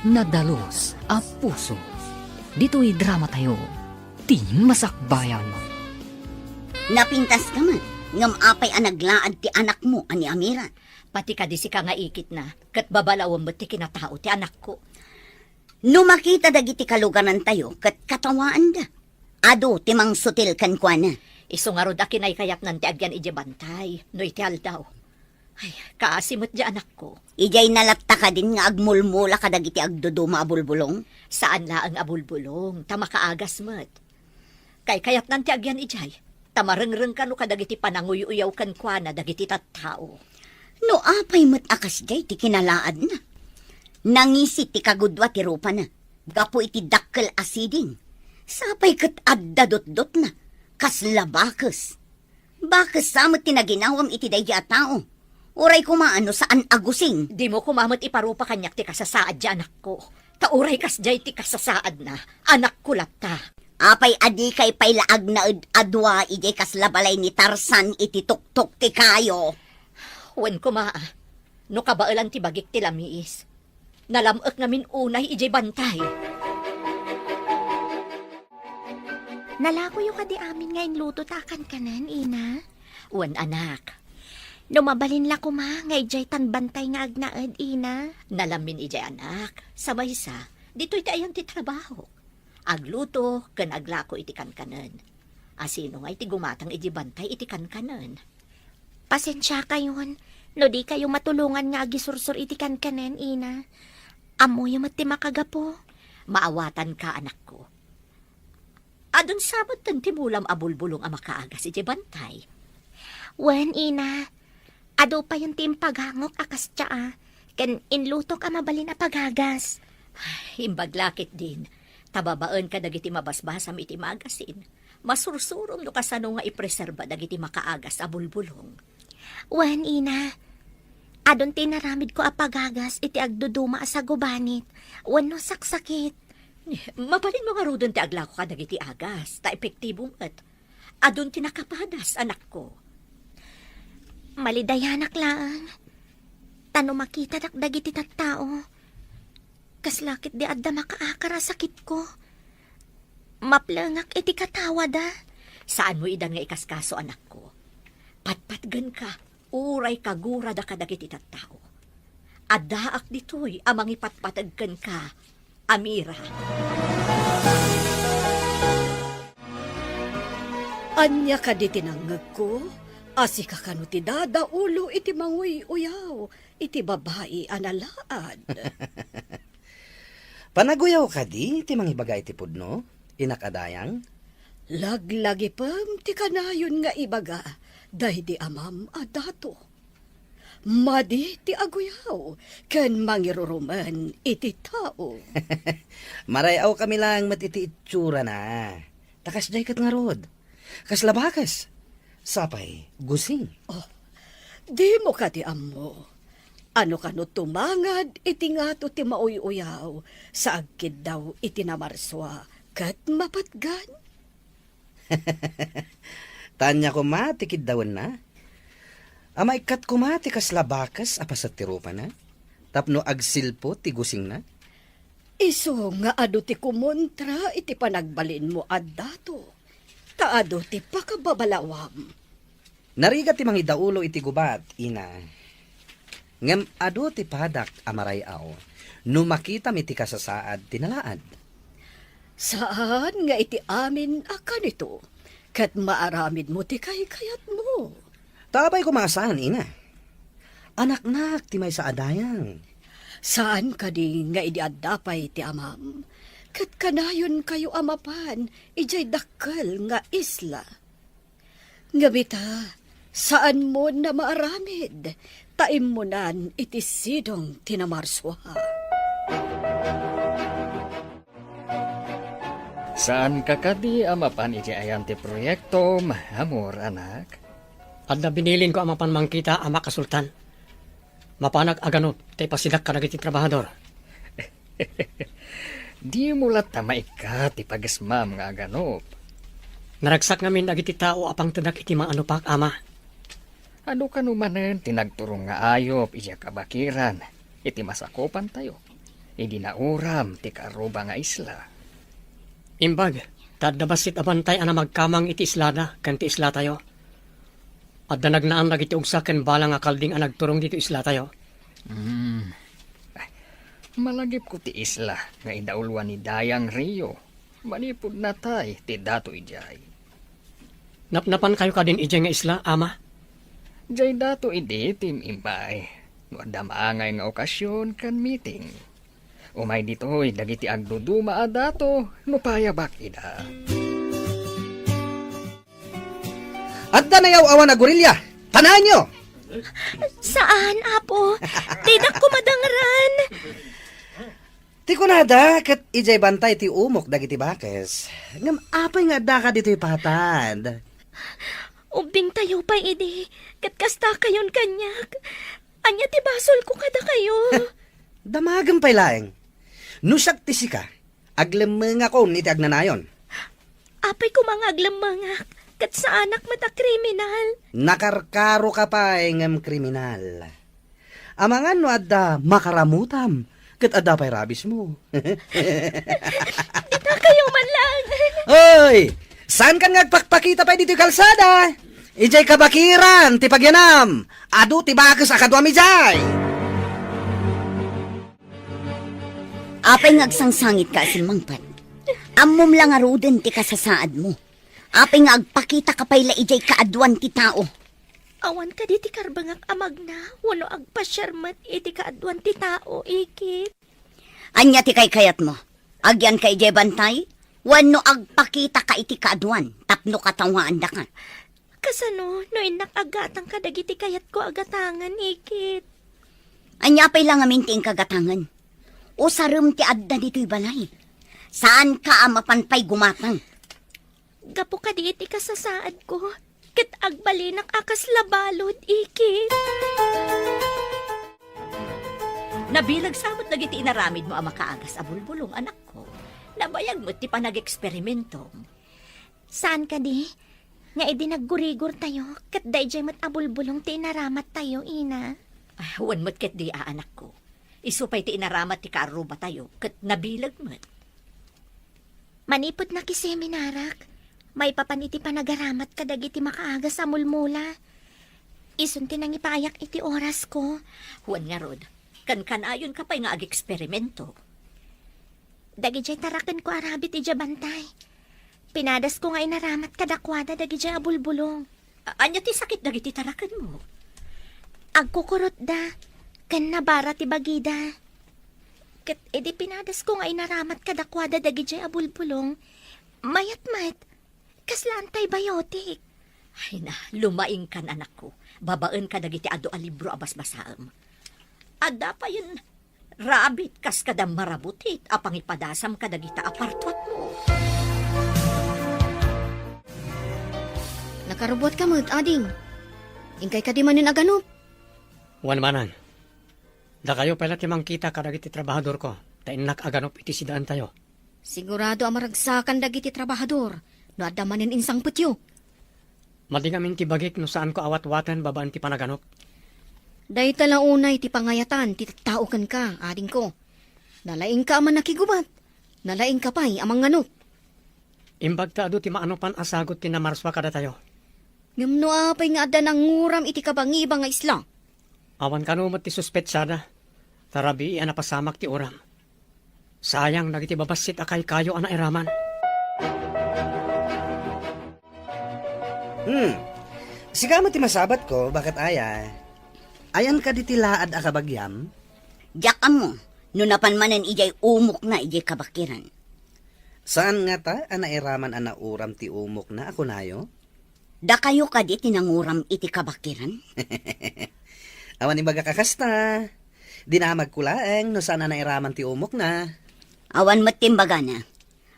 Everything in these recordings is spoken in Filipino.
Nadalos a puso. Dito'y drama tayo. Ti masakbayan. Napintas ka man, ngam apay ang naglaad ti anak mo, ani Amira. Pati ka di si ka nga ikit na, kat babalawang mo ti kinatao ti anak ko. No makita dagiti kaluganan tayo, kat katawaan da. Ado, timang sutil kan kwa na. Iso nga rod akin ay kayat nan ti agyan ije bantay, no iti aldaw. Ay, kaasimot di anak ko. Ijay nalatta ka din nga agmulmula ka dagiti agduduma abulbulong. Saan la ang abulbulong, tama kaagas met. Kay kayat nan ti agyan ijay, tamarengreng ka no kadagiti pananguy-uyaw kan kwa na dagiti tattao. No apay met akas jay ti kinalaad na. Nangisit ti kagudwa ti rupa na. Gapo iti dakkel asiding. Sapay kat addadot-dot na. Kaslabakas. Bakas samot tinaginawam iti dayja tao. Uray kumaano saan agusing. Di mo kumamot iparupa kanyak ti kasasaad di anak ko. Tauray kas jay ti kasasaad na, anak ko lapta. Apay adi kay paylaag na adwa ijay kaslabalay ni Tarzan iti tuktok ti kayo. Wen kumaa, no kabailan ti bagik ti lamiis. Nalamok namin unay ijay bantay. Nalakoy ka di amin ngayon luto takan kanan, ina. Wen anak, Numabalin la ko ma, ngay jay tan bantay nga agnaad, ina. nalamin ijay anak, sa maysa, dito'y ti ayam ti trabaho. Agluto, ken aglako iti kankanen. Asino nga iti gumatang iti bantay iti kankanen. Pasensya kayon, no di kayo matulungan nga agisursur iti kankanen, ina. Amo yung mati makagapo. Maawatan ka anak ko. Adon sabot tan timulam abulbulong ang makaagas iti bantay. Wen, ina. Ado pa yung tim paghangok akas tsa, ken inluto ka mabalin a paghagas. Imbaglakit din. Tababaan ka dagiti mabasbasam iti magasin. Masursurom no kasano nga ipreserba dagiti makaagas a bulbulong. Wen, ina. Adon tinaramid ko a paghagas iti agduduma sa gubanit. Wen no saksakit. Mabalin mo nga rudon ti aglako ka dagiti agas. Ta epektibo met. Adon tinakapadas anak ko. Malidayanak lang. Tano makita dagiti tattao. Kaslakit di adda makaakara sakit ko. Maplangak iti katawa da. Saan mo idan nga ikaskaso anak ko? Patpatgan ka. Uray kagura da kadagiti tattao. Adaak ditoy amang ipatpatagkan ka. Amira. Anya ka di tinangag ko? Asi ka kano ti dada ulo iti manguy uyaw, iti babae analaad. Panaguyaw ka di, ti mangibagay ti pudno, inakadayang? Laglagi pam ti kanayon nga ibaga, dahi di amam adato. Madi ti aguyaw, ken mangiruruman iti tao. Marayaw kami lang matiti itsura na. Takas jay kat nga rod. Kaslabakas. Sapay, gusing. Di mo ka ti ammo. Ano ka no tumangad iti nga to ti mauy-uyaw, sa agkid daw iti namarswa, kat mapatgan. Tanya ko ma, tikid dawan na. Amay kat ko ma, ti kaslabakas, apasat ti rupa na. Tapno agsilpo, ti gusing na. Iso nga ado ti kumontra iti panagbalin mo addato. Taado ti pakababalawam. Nariga ti mangidaulo iti gubat, ina. Ngem ado ti padak amarayaw, no makita mi ti kasasaad tinalaad. Saan nga iti amin akan ito? Kat maaramid mo ti kayat mo. Tabay ko maasahan, ina. Anak-nak ti may sa adayang. Saan ka di nga idi addapay ti amam? Kat kanayon kayo amapan, ijay dakkel nga isla. Ngabita, saan mo na maaramid? Taim mo nan iti sidong tinamarswa. Saan kakadi amapan iti ayan ti proyekto, mahamor anak? At na binilin ko amapan mangkita ama kasultan. Mapanag aganot, tay pasidak ka nagiti trabahador. Di mo lata maikat ipagasmam nga aganop. Naragsak ngamin dagiti tao apang tadak iti mga anupak ama. Ano kanumanen tinagturong nga ayop iya kabakiran. Iti masakopan tayo. Idi na uram ti karuba nga isla. Imbag, tadabasit abantay ana magkamang iti islada, kan ti isla tayo. At nagnaan lagi ti ugsa ken bala nga kalding ang nagturong dito isla tayo. Malagip ko ti isla nga idaulwan ni Dayang Rio. Manipod na tay ti dato ijay. Napnapan kayo ka din ijay nga isla, ama? Jay dato idi tim impay. No adamangay nga okasyon kan meeting. Umay ditoy dagiti agduduma a dato no payabak ida. Adda na yaw awan na gorilya. Tanahan nyo! Saan, Apo? Tidak ko madangran. Ti kunada, kat ijay bantay ti umok dagiti bakes. Ngam apay nga adda ka dito'y patad. Ubing tayo pa, idi. Katkasta kayon kanyak. Anya ti basol ko kada kayo. Damagan pa'y laeng. Nusak ti sika, aglemeng ako ni ti agnanayon. Apay ko mga aglamangak. Kat sa anak mata kriminal. Nakarkaro ka pa ngam kriminal. Amangan no adda makaramutam, kat adda pa'y rabis mo. Ita kayo man lang. Oy! Saan ka ngagpakpakita pa dito kalsada? Ijay kabakiran, ti pagyanam. Adu ti bakas akadwami jay. Apay ngagsangsangit ka asimangpat. Ammom lang aruden ti kasasaad mo. Apay nga agpakita ka pa'y laijay kaadwan ti tao. Awan ka di ti karbangak amag na. Wano agpasyarmat iti kaadwan ti tao, ikit. Anya ti kay kayat mo. Agyan kay jay bantay. Wano agpakita ka iti kaadwan. Tapno katawaan da ka. Kasano, no inak agatang ka dagiti kayat ko agatangan, ikit. Anya pa'y lang aminting kagatangan. O sarum ti adda dito'y balay. Saan ka amapanpay gumatang? Gapo ka di iti kasasaad ko. Kat agbalinak akas labalod, ikit. Nabilag samot dagiti inaramid mo ang makaagas a bulbulong, anak ko. Nabayag mo ti panag-eksperimento. Saan ka di? Nga edi naggurigor tayo. Kat dayjay mat abulbulong ti inaramat tayo, ina. Ay, huwan mo't ket di anak ko. Isupay ti inaramat ti kaaruba tayo. Kat nabilag mo't. Manipot na kiseminarak. May papaniti panagaramat ka dagiti makaaga sa mulmula. Isun ti nang ipayak iti oras ko. Huwan nga rod. Kan-kanayon ka pa'y nga ag-eksperimento. Dagijay tarakan ko arabit iti bantay. Pinadas ko nga inaramat kadakwada dagijay abulbulong. Anya ti sakit dagiti tarakan mo. Agkukurot da. Kan nabara ti bagida. Kat edi pinadas ko nga inaramat kadakwada dagijay abulbulong. Mayat-mayat. Kasla antibiotic. Ay na, lumaing kan anak ko. Babaan ka dagiti ado a libro abas-basaam. Adda pa yun, rabit kas kadam marabutit, apang ipadasam ka dagita apartwat mo. Nakarubot ka mo't, ading. Ingkay ka di manin aganop. Wan manan. Da kayo pala timang kita kadagiti trabahador ko. Tainak aganop iti sidaan tayo. Sigurado amaragsakan dagiti trabahador. No adda manin insang putyo. Madingamin ti bagik no saan ko awat-watan babaan ti panaganop. Day talaunay ti pangayatan, ti taukan ka, ading ko. Nalaing ka aman nakigubat. Nalaing ka pa'y amang ganop. Imbag ta adu ti maanupan asagot ti namarswa kada tayo. Ngamno apay nga adda nang nguram iti kabangiba nga isla. Awan kanumot ti suspetsada. Tarabi anapasamak ti uram. Sayang nagiti babasit akay kayo ana iraman. Sigama ti masabat ko, bakit aya? Ayan ka ditilaad akabagyam? Diyak mo. No napanmanan ijay umok na ijay kabakiran. Saan nga ta, anairaman uram ti umok na ako nayo? Da kayo ka di tinanguram iti kabakiran? Awan ibaga kakasta. Dinamag kulaeng no saan anairaman ti umok na. Awan matimbaga na.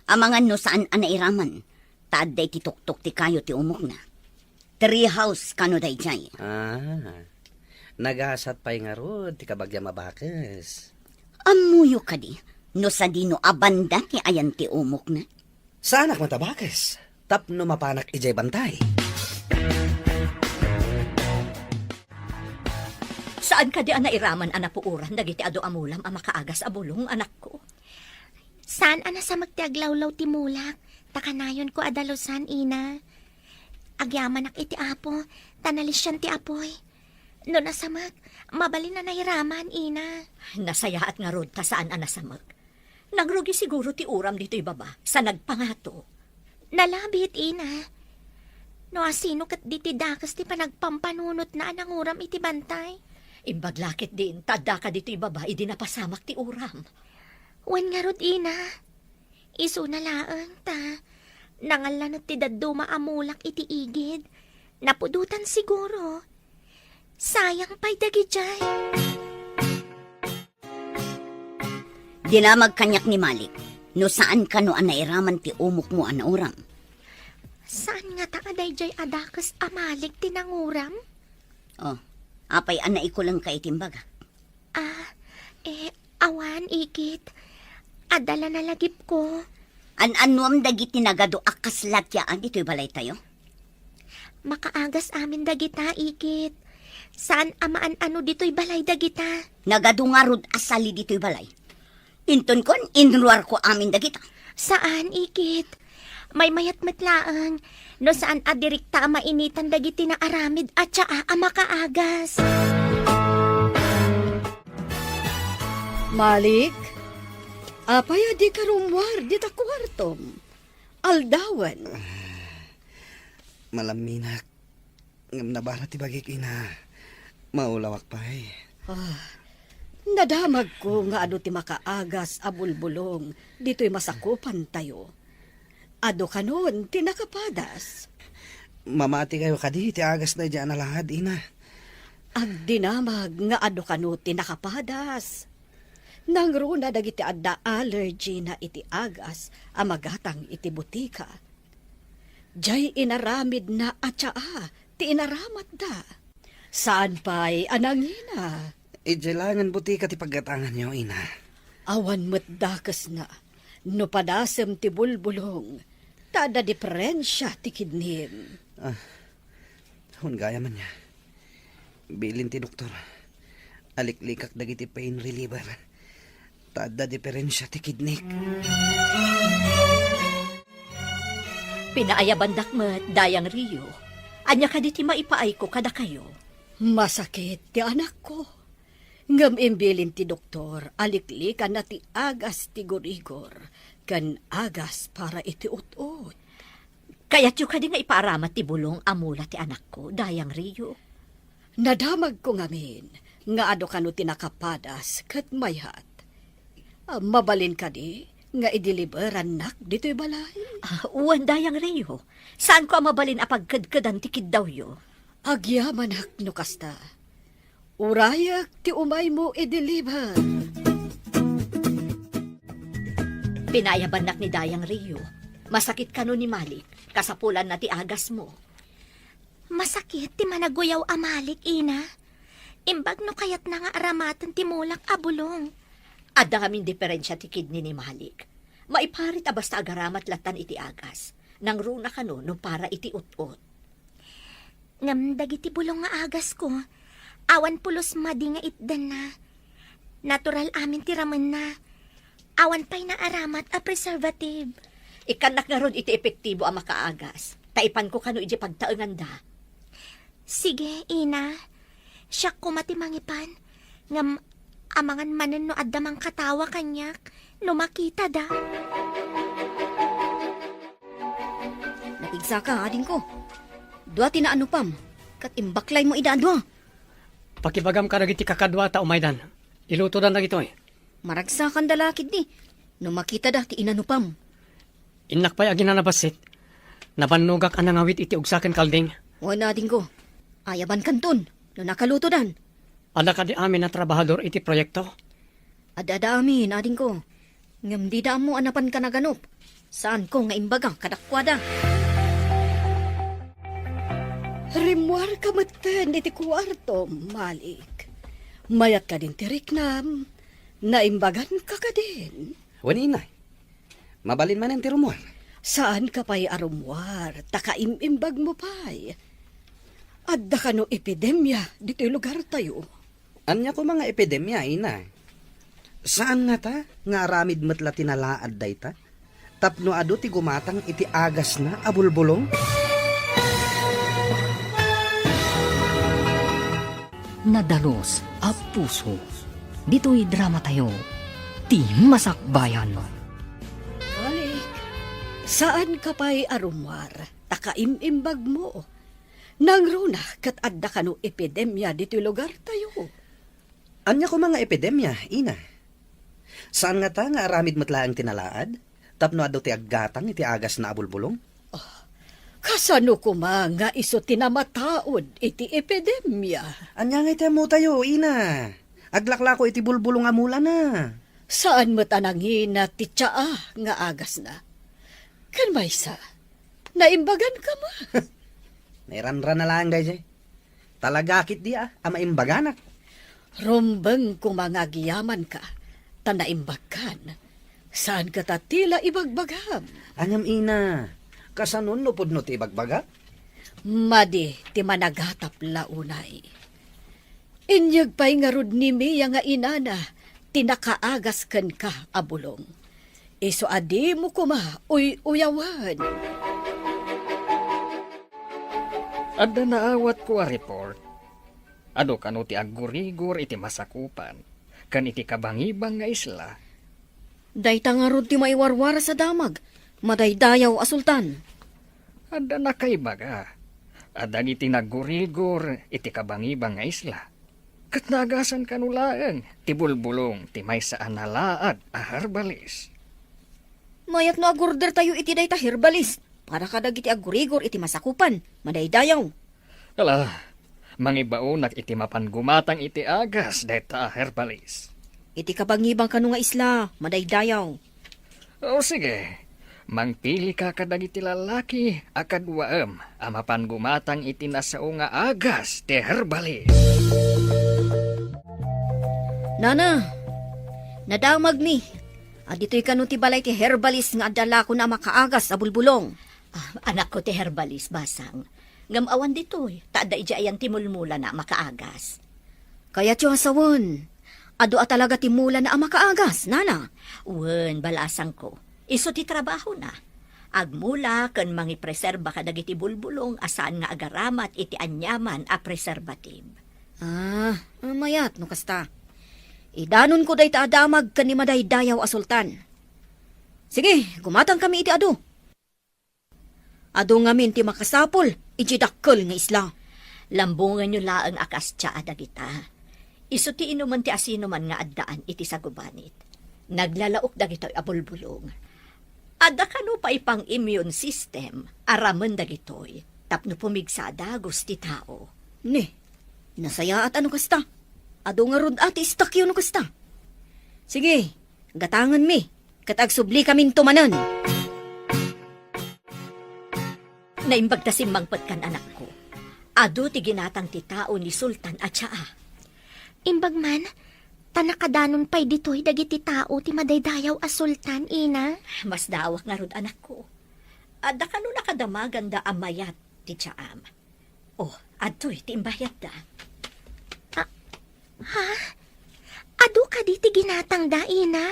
Amangan no saan anairaman. Taadday ti tuktok ti kayo ti umok na. Treehouse kano day jay. Nagasat pa'y nga rod, ti kabagya mabakas. Amuyo ka di. No sa dino abanda ti ayan ti umok na. Saanak matabakas, tapno mapanak ijay bantay. Sa Saan ka di nairaman anapuuran dagiti ado amulam ang makaagas abulong anak ko? Saan ana sa magtiaglawlaw ti mulak? Takanayon ko adalusan, ina. Agyaman ak iti apo, tanalisyan ti apoy. No nasamag, mabalin na nahiraman, ina. Nasaya at nga rod ta saan anasamag. Nagrugi siguro ti uram dito'y baba sa nagpangato. Nalabit, ina. No asino kat di ti dakas ti panagpampanunot na ananguram iti bantay. Imbaglakit din, tada ka dito'y baba, idi napasamak ti uram. Wan nga rod, ina. Isu na laang ta. Nangalanot ti daduma amulak iti igid. Napudutan siguro. Sayang pa'y dagijay. Dinamag kanyak ni Malik. No saan ka no anairaman ti umok mo anauram? Saan nga ta adayjay adakas amalik tinanguram? Oh, apay anay ko lang ka itimbaga. Awan, ikit. Adala na lagip ko. An-anuam dagiti nagado akaslat yaan dito'y balay tayo? Makaagas amin dagita, ikit. Saan amaan ano dito'y balay dagita? Nagado nga rod asali dito'y balay. Inton kon, inruar ko amin dagita. Saan, ikit? May mayat matlaang. No saan adirikta mainitan dagiti na aramid at syaa makaagas. Malik, apay di karumwar, di ta kwartom. Aldawan. Malaminak. Ngam nabala ti bagik ina. Maulawak pa eh. Nadamag ko nga ado ti makaagas abulbulong, dito'y masakupan tayo. Ado kanon, tinakapadas. Mamati kayo kadi, ti agas na dyan alahad, ina. Agdinamag nga ado kano tinakapadas. Nangruna dagiti adda allergy na iti agas amagatang iti butika. Jay inaramid na atsaa, ti inaramat da. Saan pa'y anangina? Ijelangan butika ti paggatangan niyo, ina. Awan mo't dakas na, no padasem ti bulbulong, tada diferensya ti kidnim. Hun gaya man niya. Bilin ti doktor. Aliklikak dagiti pain reliever. Tada diferensya ti kidnik. Pinaayabandak met, dayang Rio. Anya ka diti maipaay ko kada kayo. Masakit ti anak ko. Ngam imbilin ti doktor, aliklikan na ti agas ti gorigor, kan agas para iti ut-ut. Kaya't yung ka di nga ipaaramat ti bulong amula ti anak ko, dayang Rio. Nadamag ko ngamin, nga ado kano tinakapadas kat mayhat. Mabalin ka di, nga idiliberan nak dito'y balay. Uwan dayang Rio. Saan ko mabalin apagkadkadan ti kiddaw yo? Agyaman hak no kasta. Urayak ti umay mo idiliber. Pinayabanak ni dayang Rio. Masakit ka no ni Malik, kasapulan na ti agas mo. Masakit ti managuyaw amalik, ina. Imbag no kayat na nga aramatan ti mulak abulong. Adda kaming diferensya ti kidney ni Malik. Maiparit basta agaramat latan iti agas. Nang runa ka no para iti ut-ut. Ngam dagiti bulong nga agas ko, awan pulos madi nga itdan na. Natural amin ti ramen na. Awan pa'y na aramat a preservative. Ikanak nga ron iti epektibo ang makaagas. Taipan ko kano iti pagtaengan da. Sige, ina. Siya kumatimangipan. Ngam amangan manen no addamang katawa kanyak. No makita da. Napigsa ka, ading ko. Dua tinaano pam. Kat imbaklay mo idaan dua. Pakibagam ka nagiti kakadwa ta umaydan. Iluto dan na gito eh. Maragsa kan dalakid ni. No makita da ti inanupam. Inak pa'y agin na nabasit. Nabanugak ang nangawit iti ugsaken kalding. Wala ading ko. Ayaban kanton. No nakaluto dan. Ada ka di amin na trabahador iti proyekto. Adada amin, ading ko. Ngam di da mo anapan ka naganop. Saan ko nga imbagang kadakwada. Rimwar ka matan iti kwarto, Malik. Mayat ka din tiriknam. Naimbagan ka ka din. Wanina. Mabalin man ang tirumor. Saan ka pa'y arumwar? Takaimimbag mo pa'y. Adda ka no epidemya dito'y lugar tayo. Anya ko mga epidemya, ina. Saan nga ta? Nga aramid matla tinalaad day ta? Tapno ado ti gumatang iti agas na abulbulong? Nadalos a puso. Dito'y drama tayo. Ti masakbayan. Balik, saan ka pa'y arumar? Takaimimbag mo. Nang runa kat adda ka no epidemya dito lugar tayo. Anya ko mga epidemya, ina. Saan nga ta nga aramid matla ang tinalaad? Tapno ado ti aggatang iti agas na abulbulong? Kasano ko nga iso tinamataod iti epidemya? Anya nga iti mo tayo, ina. Aglakla ko iti bulbulong amula na. Saan mo tanangin na ti tsaa nga agas na? Kan maysa, naimbagan ka mo. Nairanran na lang, guys. Talagakit di ama imbaganak. Rombeng kung mga giyaman ka, tanaimbagan. Saan ka tatila ibagbagam? Anyam ina, kasanon no pud no ti ibagbaga? Madi, ti managatap launay. Inyag pa'y nga rod ni Mia nga inana, tinakaagas ken ka abulong. Iso adi mo kuma, uyawan. Adda naawat ko a report. Ado kano ti aggurigur iti masakupan. Kan iti kabangibang nga isla. Dayta nga rod ti maiwarwara sa damag. Madaydayaw a sultan. Adda na kay baga. Adda iti naggurigur iti kabangibang nga isla. Kat nagasan kanulaeng ti bulbulong ti may saan nalaad a herbalis. Mayat no agurder tayo iti dayta herbalis. Para kadag iti agurigor iti masakupan. Madaydayaw. Ala, mangibaonak iti mapangumatang iti agas dayta a herbalis. Iti kabangibang kanu nga isla. Madaydayaw. O sige, mangpili ka kadag iti lalaki akadwaem a mapangumatang iti nasao nga agas ti herbalis. Nana, nadamag mi. Adito'y kanu ti balay ti herbalis nga adala ko na makaagas a bulbulong. Anak ko ti herbalis, basang. Ngamawan dito'y, taada ija ayan timulmula na makaagas. Kaya tiyo asawon. Ado a talaga ti mula na a makaagas, nana. Wen, balasang ko. Iso ti trabaho na. Agmula kan mangipreserba ka dagiti bulbulong asaan nga agaramat iti anyaman a preservative. Mayat no kasta. Idanon ko day ta adamag kan ni madaydayaw a sultan. Sige, gumatang kami iti ado. Ado ngamin ti makasapol, iti dakkel nga isla. Lambungan nyo laang akas tsa adagita. Iso ti inuman ti asinuman nga addaan iti sagubanit. Naglalaok dagito'y abulbulong. Adda kano pa ipang immune system, araman dagito'y, tapno pumigsa dagos ti tao. Ne, nasaya at ano kasta? Ado nga rod ati istakyo no kasta. Sige, gatangan mi, katag subli kamin tumanan. Naimbag ta simbangpet kan anak ko. Ado ti ginatang ti tao ni Sultan at siya. Imbag man, tanakadanon pa'y dito'y dagiti tao ti madaydayaw a sultan, ina. Mas dawak nga rod anak ko. Adda kano nakadamagan da amayat ti tsaam. Oh, adto'y ti imbayat da. Ado ka di ti ginatang da, ina.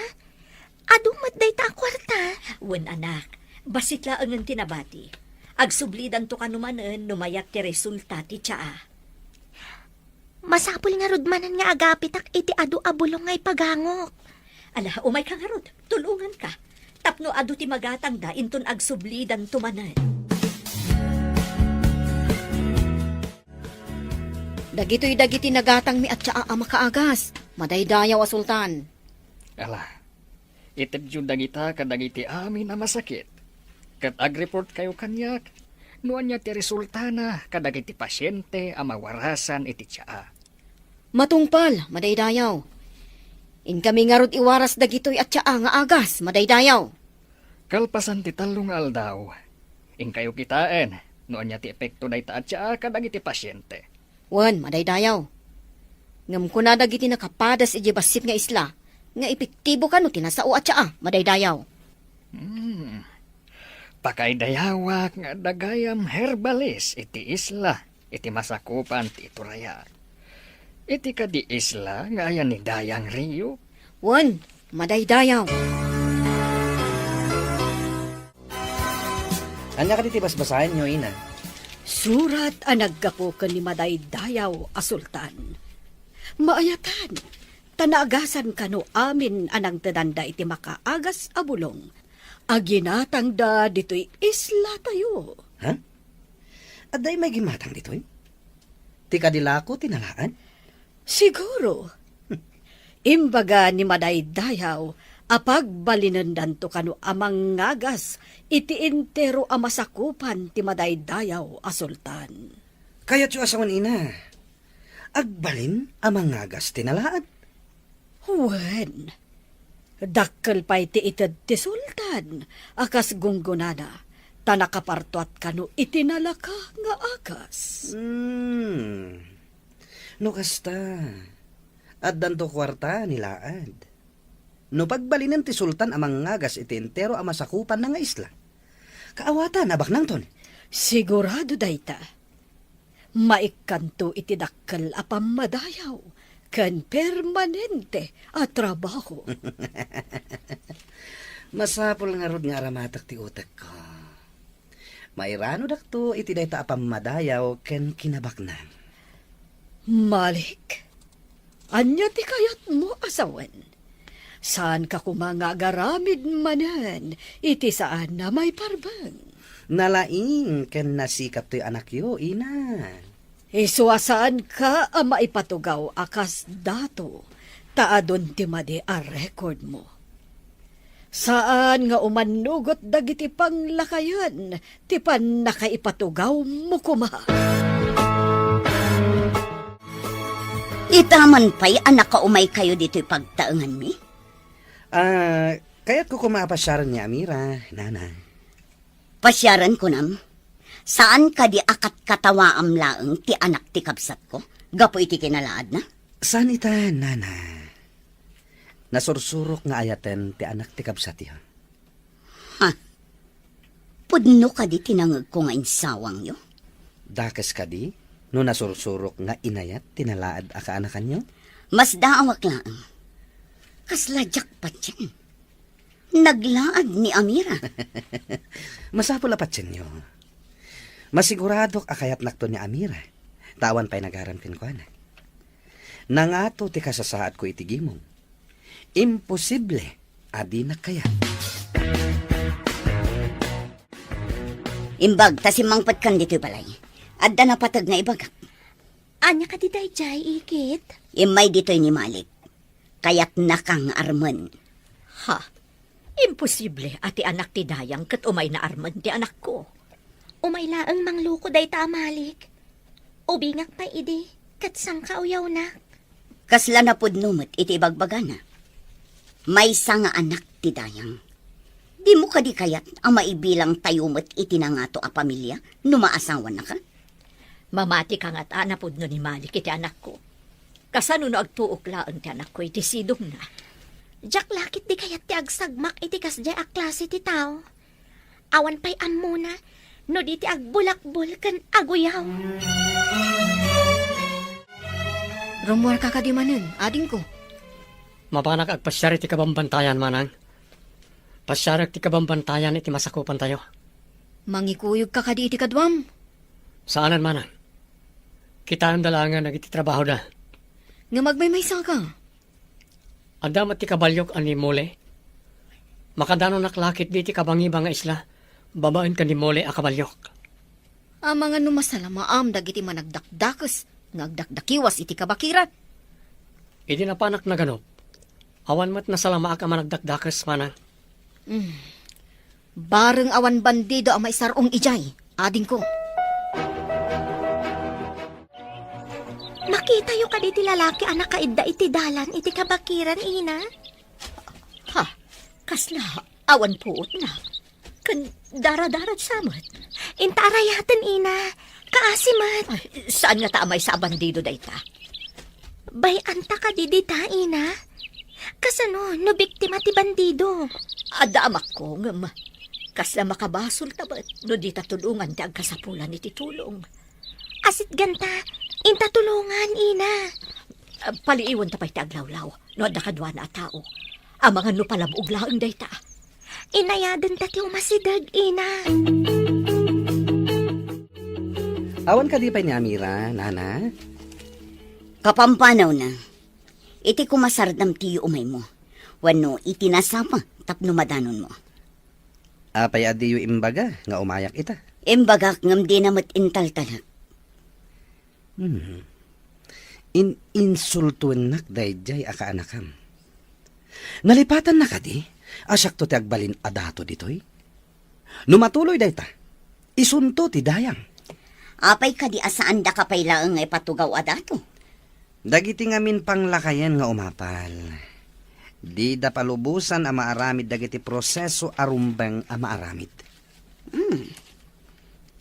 Ado matday ta kwarta. Wen anak, basit laang ang tinabati. Agsublidan to kanumanen numayat ti resulta ti tsaa. Masapul nga rudmanan nga agapitak iti ado abulong ngay pagangok. Ala, umay ka nga rod, tulungan ka. Tapno ado ti magatang da inton agsublidan tumanen. Dagito'y dagiti nagatang mi at siya a makaagas. Madaydayaw a sultan. Ala, itadyo dagita kadagiti amin na masakit. Kat ag-report kayo kanyak, nuan niya ti resulta na kadagiti pasyente a mawarasan iti tsaa. Matungpal, madaydayaw. In kami nga rod iwaras dagito'y at siya nga agas. Madaydayaw. Kalpasan ti talong aldaw, in kayo kitaan, nuan niya ti epekto na ita at tsaa kadagiti pasyente. Wan, madaydayaw. Ngam ko na dagiti nakapadas iji basit nga isla. Nga epektibo ka no tinasao at siya madaydayaw. Pakaidayawak nga dagayam herbalis iti isla, iti masakupan ti Turaya. Iti ka di isla nga ayan ni Dayang Rio. Wan, madaydayaw. Anya ka diti basbasahin nyo, ina. Surat ang naggapo ka ni Madaydayaw a Sultan. Maayatan, tanagasan kano amin anang tadanda iti makaagas a bulong. Aginatang da dito'y isla tayo. Ha? At day may gimatang dito, eh? Ti kadilako tinalaan? Siguro. Imbaga ni Madaydayaw, apag balinandan to kano amang ngagas, iti entero a masakupan ti Madaydayaw a Sultan. Kaya tiyo asawan, ina. Agbalin amang ngagas tinalaan. Wen, dakkel pa iti ited ti Sultan, akas gunggunana, tanakapartuat kano itinalaka nga akas. No kasta. At danto kwarta nilaad. No pagbalinan ti Sultan amang ngagas iti entero a masakupan na nga isla. Kaawata nabak nang ton. Sigurado dayta. Maikanto iti dakkel a pamadayaw, ken permanente a trabaho. Masapol nga rod nga aramatak ti utek ko. Mairano dakto iti dayta a pamadayaw ken kinabaknan. Malik, anya ti kayat mo asawan? Saan ka kumangagaramid manan, iti saan na may parbang? Nalaing ken nasikap ti anak yo, ina. Isuasaan ka a maipatugaw akas dato, taadon ti madi a record mo. Saan nga umanugot dagiti panglakayan, ti pan nakaipatugaw mo kuma. Itaman pa'y anak ka umay kayo dito'y pagtaangan mi. Kaya't ko kumapasyaran ni Amira, nana. Pasyaran ko nam. Saan ka di akat katawaam laeng ti anak ti kabsat ko? Gapo iti kinalaad na? Saan ita, nana? Nasursurok nga ayaten ti anak ti kabsat yo. Ha? Pudno ka di tinangag ko nga insawang yo? Dakes ka di? No nasursurok nga inayat tinalaad a kaanakan nyo? Mas daawak laeng. Kasladyak pa dyan. Naglaad ni Amira. Masapul apat nyo. Masiguradok akayat nakto ni Amira. Tawan pa'y nagaramtin ko na. Nangato ti kasasaad ko itigimong. Imposible, adi na kaya. Imbag, tasimangpat kan dito'y balay. Adda na patag nga ibagak. Anya ka di dayjay, ikit? Imay dito'y ni Malik. Kaya't nakang arman. Ha? Imposible ati anak ti Dayang kat umay na arman ti anak ko. Umay laang mangluko day ta amalik. Ubingak pa idi, kat sang kauyaw na. Kasla na pudnumot iti bagbagana. May nga anak ti Dayang. Di mo ka di kayat ang maibilang tayumot iti na nga to a pamilya no maasawa na ka? Mamati ka nga't anapod no ni Malik iti anak ko. Kasano no agtuok laan ti anak ko iti sidong na. Jak lakit di kayat ti agsagmak iti kasjay a klase ti tao. Awan pa'y muna, no di ti agbulakbul kan aguyaw. Rumuar ka kadimanan, ading ko. Mapanak agpasyari ti kabambantayan, manang. Pasyarak ti kabambantayan iti masakupan tayo. Mangikuyog ka kadi iti kadwam. Saanan, manang? Kita ang dalangan nagiti trabaho na. Nga magmaymaysa ka. Adamat ti kabalyok ani mole. Makadano naklakit di ti kabangiba nga isla. Babaen ka ni mole a kabalyok. Ang mga numasalamaam dagiti managdakdakes, ngagdakdakiwas iti kabakirat. Idi na panak na ganop. Awan mat nasalama ka managdakdakes, manang. Bareng awan bandido ang maisarong ijay, ading ko. Makita yu ka di ti lalaki anak kaidda iti dalan iti kabakiran, ina. Ha? Kasla, awan puot na. Kan dara-darat samot. Intaarayatan, ina. Kaasimat. Ay, saan nga taamay sa bandido dayta? Bayanta ka di dita, ina. Kasano, no biktima ti bandido. Adamak ko ngam. Kasla makabasol tabat no di tatulungan ti agkasapulan iti tulong. Asit ganta, inta tulungan, ina. Paliiwan tapay ti aglawlaw. No, adda kadwa na tao. Ang mga nupalabog laang dayta. Inayadan ta ti umasidag, ina. Awan ka di pa ni Amira, nana? Kapampanaw na. Iti kumasardam ti umay mo. Wano iti nasapa tapno madanon mo. Apay adiyo imbaga, nga umayak ita. Imbagak ngam di namat intaltalak. Insultuan nak dayjay aka anakam. Nalipatan na ka di, asyak to ti agbalin adato ditoy. Numatuloy dayta, isunto ti dayang. Apay ka di asaan da kapay laang ay patugaw adato. Dagiti ngamin panglakayan nga umapal. Di da palubusan a maaramid dagiti proseso arumbang a maaramid.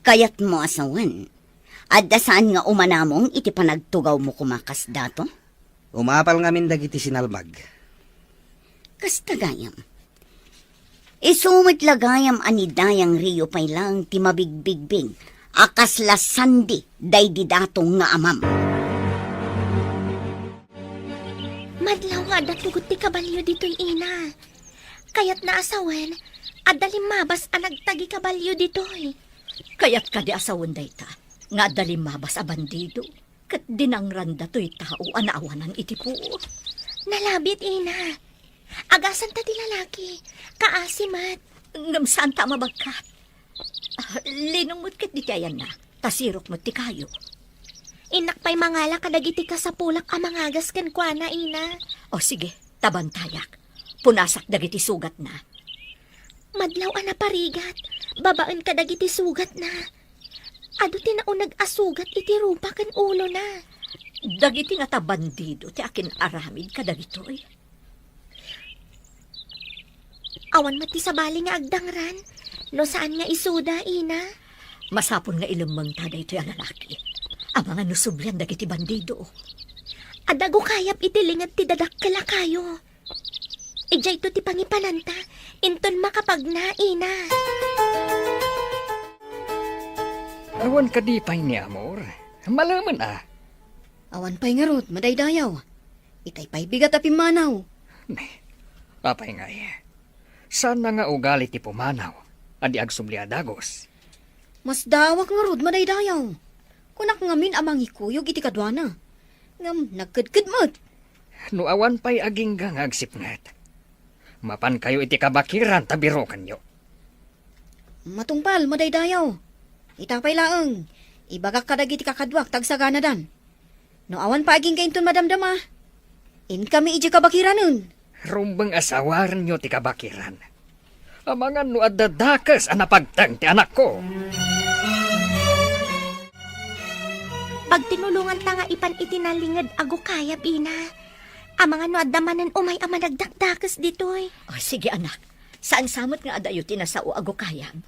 Kayat mo asawan. Adda saan nga umanamong iti panagtugaw mo kumakas dato? Umapal ngamin dagiti sinalbag. Kastagayam. Isumit lagayam ani dayang Rio pay lang ti mabigbigbig. Akas la sandi day di datong nga amam. Madlaw nga datugot ti kabalyo dito'y ina. Kayat naasawen, adalim mabas ang nagtagi kabalyo dito'y. Kaya't ka di asawan dayta. Nga dalim mabas a bandido. Kat dinangranda to'y tao anaawanan iti po. Nalabit, ina. Agasan ta ti lalaki. Kaasimat. Ngam saan ta mabagkat? Linong mo't kat di kayan na. Tasirok mo't ti kayo. Inak pa'y mangala kadagiti ka sa pulak a mangagas ken kuana, ina. O sige, tabantayak. Punasak dagiti sugat na. Madlaw ana parigat. Babaan kadagiti sugat na. Ado tinaunag asugat iti rupa ken ulo na. Dagiti nga ta bandido ti akin aramid kadagitoy. Awan mati sa bali nga agdangran. No saan nga isuda, ina? Masapon nga ilamang taday ito'y lalaki. Ang mga nusublian dagiti bandido. Adago kayap itilingat ti dadakkala kayo. Ijay to ti pangipananta. Inton makapag na, ina. Awan ka di pa'y ni Amor. Malaman Awan pa'y nga rod, madaydayaw. Itay pa'y bigat a pimanaw. Apay nga sana nga ugali ti pumanaw. Adi agsubliadagos. Mas dawak nga rod, madaydayaw. Kunak ngamin amang ikuyog iti kadwana. Ngam, nagkadkadmat. No awan pa'y aginggang agsipngat. Mapan kayo iti kabakiran tabiro kanyo. Matungpal, madaydayaw. Itapay laeng. Ibagak kadag iti kakadwak, tagsagana dan. No awan pa aging kainton madamdama. In kami iji kabakiranun. Rumbang asawaran nyo ti kabakiran. Amangan no adadakas anapagtang ti anak ko. Pag tinulungan ta nga ipan itinalingad ago kayap, ina. Ang mga no adamanan umay ama nagdakdakas ditoy. O sige anak, saan samot nga adayo tinasao ago kayang?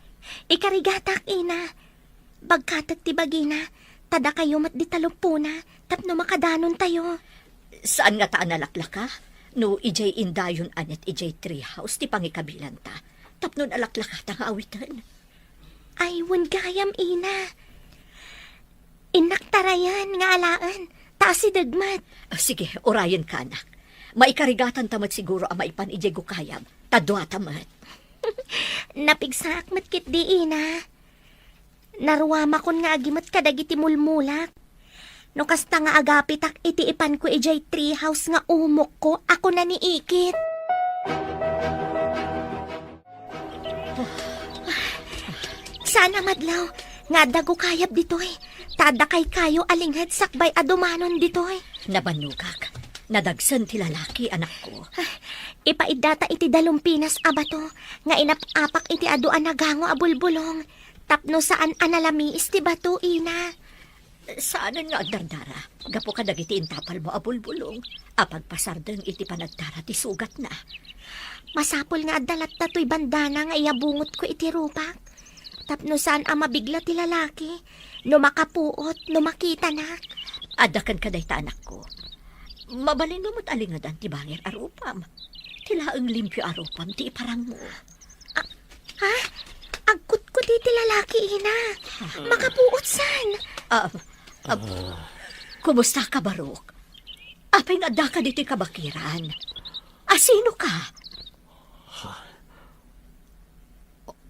Ikarigatak, ina. Bagkatat ti bagina, tada kayo mat di talupuna, tapno makadanon tayo. Saan nga taan nalaklak ka? No ijay indayon anyat ijay treehouse ti pangikabilan ta. Tapnon alaklak ta nga awitan. Ay, gayam, ina. Inaktarayan nga alaan, taas si dagmat. Sige, orayan ka anak. Maikarigatan tamat siguro ang maipan ijay gukayam. Tadwa tamat. Napigsak matkit di, ina. Naruwama kon nga agimat kadagiti mulmulak. No kasta nga agapitak iti ipan ko ijay treehouse nga umok ko, ako na niikit. Sana madlaw, nga dago kayap ditoy. Tada kay kayo alinghad sakbay adumanon ditoy. Nabanugak. Nadagsan ti lalaki anak ko. Ipaidata iti dalumpinas abato, nga inapapak iti aduan nagango abulbulong. Tapno saan analamiis ti bato, ina. Saanan nga dardara? Gapo ka dagiti intapal mo abulbulong. Apagpasardeng iti panagdara ti sugat na. Masapol nga dalat tato'y bandana nga iabungot ko iti rupak. Tapno saan ang mabigla ti lalaki. No makapuot, no makita na. Adakan ka dayta anak ko. Mabalin mo mo't alingadan ti bangir arupam. Tilaang limpyo arupam ti iparang mo. Ha? Agkut ko di ti lalaki, ina. Makapuot san? Kumusta ka, Barok? Apay nga da ka dito'y kabakiran. Asino ka?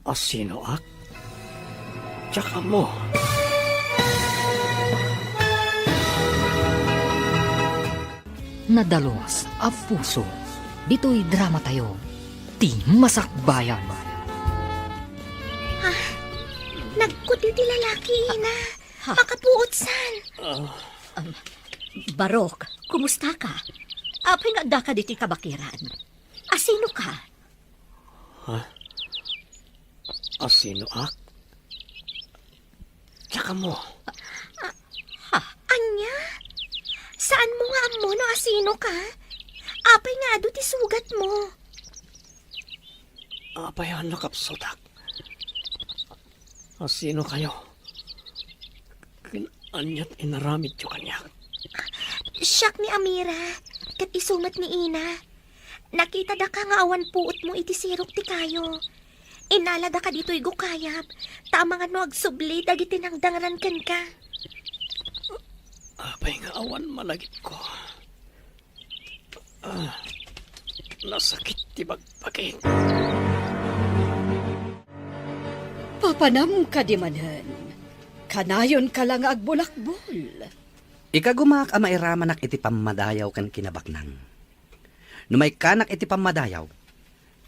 Asino ak? Tsaka mo. Nadalos a puso. Dito'y drama tayo. Ti Masakbayan. Nagkuti ti lalaki, ina. Makapuot san. Barok, kumusta ka? Apay nga da ka dito'y kabakiran. Asino ka? Asino ak? Tsaka mo. Anya? Saan mo nga amo no asino ka? Apay nga ado ti sugat mo. Apayan nakapsotak. Asino kayo? Anyat inaramid yung kanya. Siyak ni Amira, kat isumat ni Ina. Nakita da ka nga awan puot mo iti sirok ti kayo. Inalada ka dito'y gukayap. Tama nga no agsubli dagiti nang dangaran ken ka. Apay nga awan malagit ko. Nasakit ti bagpagin. Papanam ka di manen. Kanayon ka lang agbulakbol. Ikagumak ang mairamanak iti pamadayaw kan kinabaknang. Numay kanak iti pamadayaw,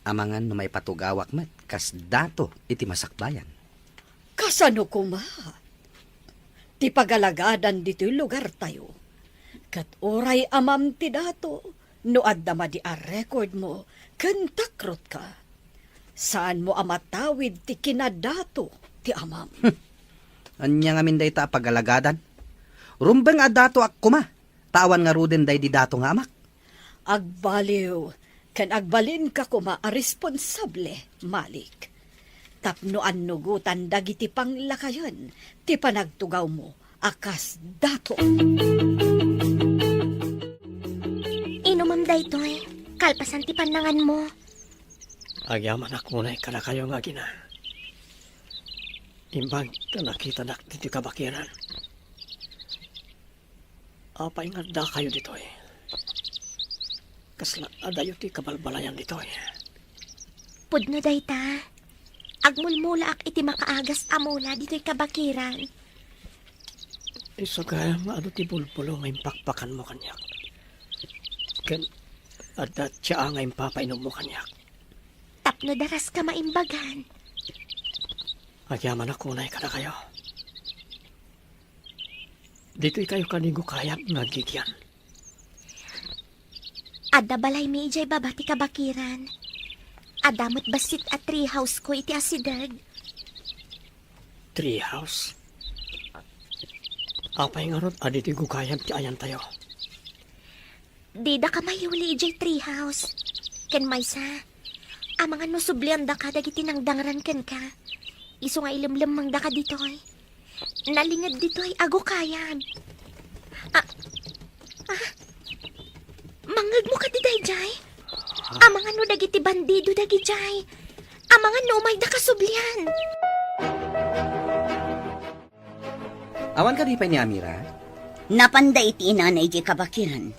amangan numay patugawak met, kas dato iti masakbayan. Kasano kuma? Ti pagalagadan dito'y lugar tayo. Kat oray amam ti dato, no addama di a record mo, kentakrot ka. Saan mo amatawid ti kinadato ti amam? Anya nga minday ta pagalagadan. Rumbeng dato ak kuma, tawan nga ruden day di dato nga amak. Agbaliw, kan agbalin ka kuma a responsable, Malik. Tapno nugutan dagiti panglakayon, ti panagtugaw mo, akas dato. Inumam daytoy, kalpasan ti panangan mo. Agyaman ako na ikala kayo nga gina. Imbang ka nakita nak dito kabakiran. Apay nga da kayo dito eh. Kasla adayo ti kabalbalayan dito eh. Pudno dayta. Agmulmula ak iti makaagas amula dito'y kabakiran. Iso kaya nga ano ti bulbulo nga impakpakan mo kanyak. Ken adat siya nga impapainom mo kanyak. Tapno daras ka maimbagan. Agyaman ako na ikala kayo. Dito'y kayo kanigo kayap nga gigyan. Adda balay mi ijay babati kabakiran. Adamot basit at treehouse ko iti asidag. Treehouse? Apay nga ron, adito'y gukayap ti ayan tayo. Di da ka mayuli ijay treehouse. Ken maysa, amangan no sublian da ka dagiti nang dangran ken ka. Iso nga ilimlim mang da ka ditoy. Nalingad ditoy ago kayam. Mangag mo ka di dayjay. Amangan no dagiti bandido dagijay. Amangan no may da kasublian. Awan ka di pa ni Amira? Napanda iti inanay di kabakiran.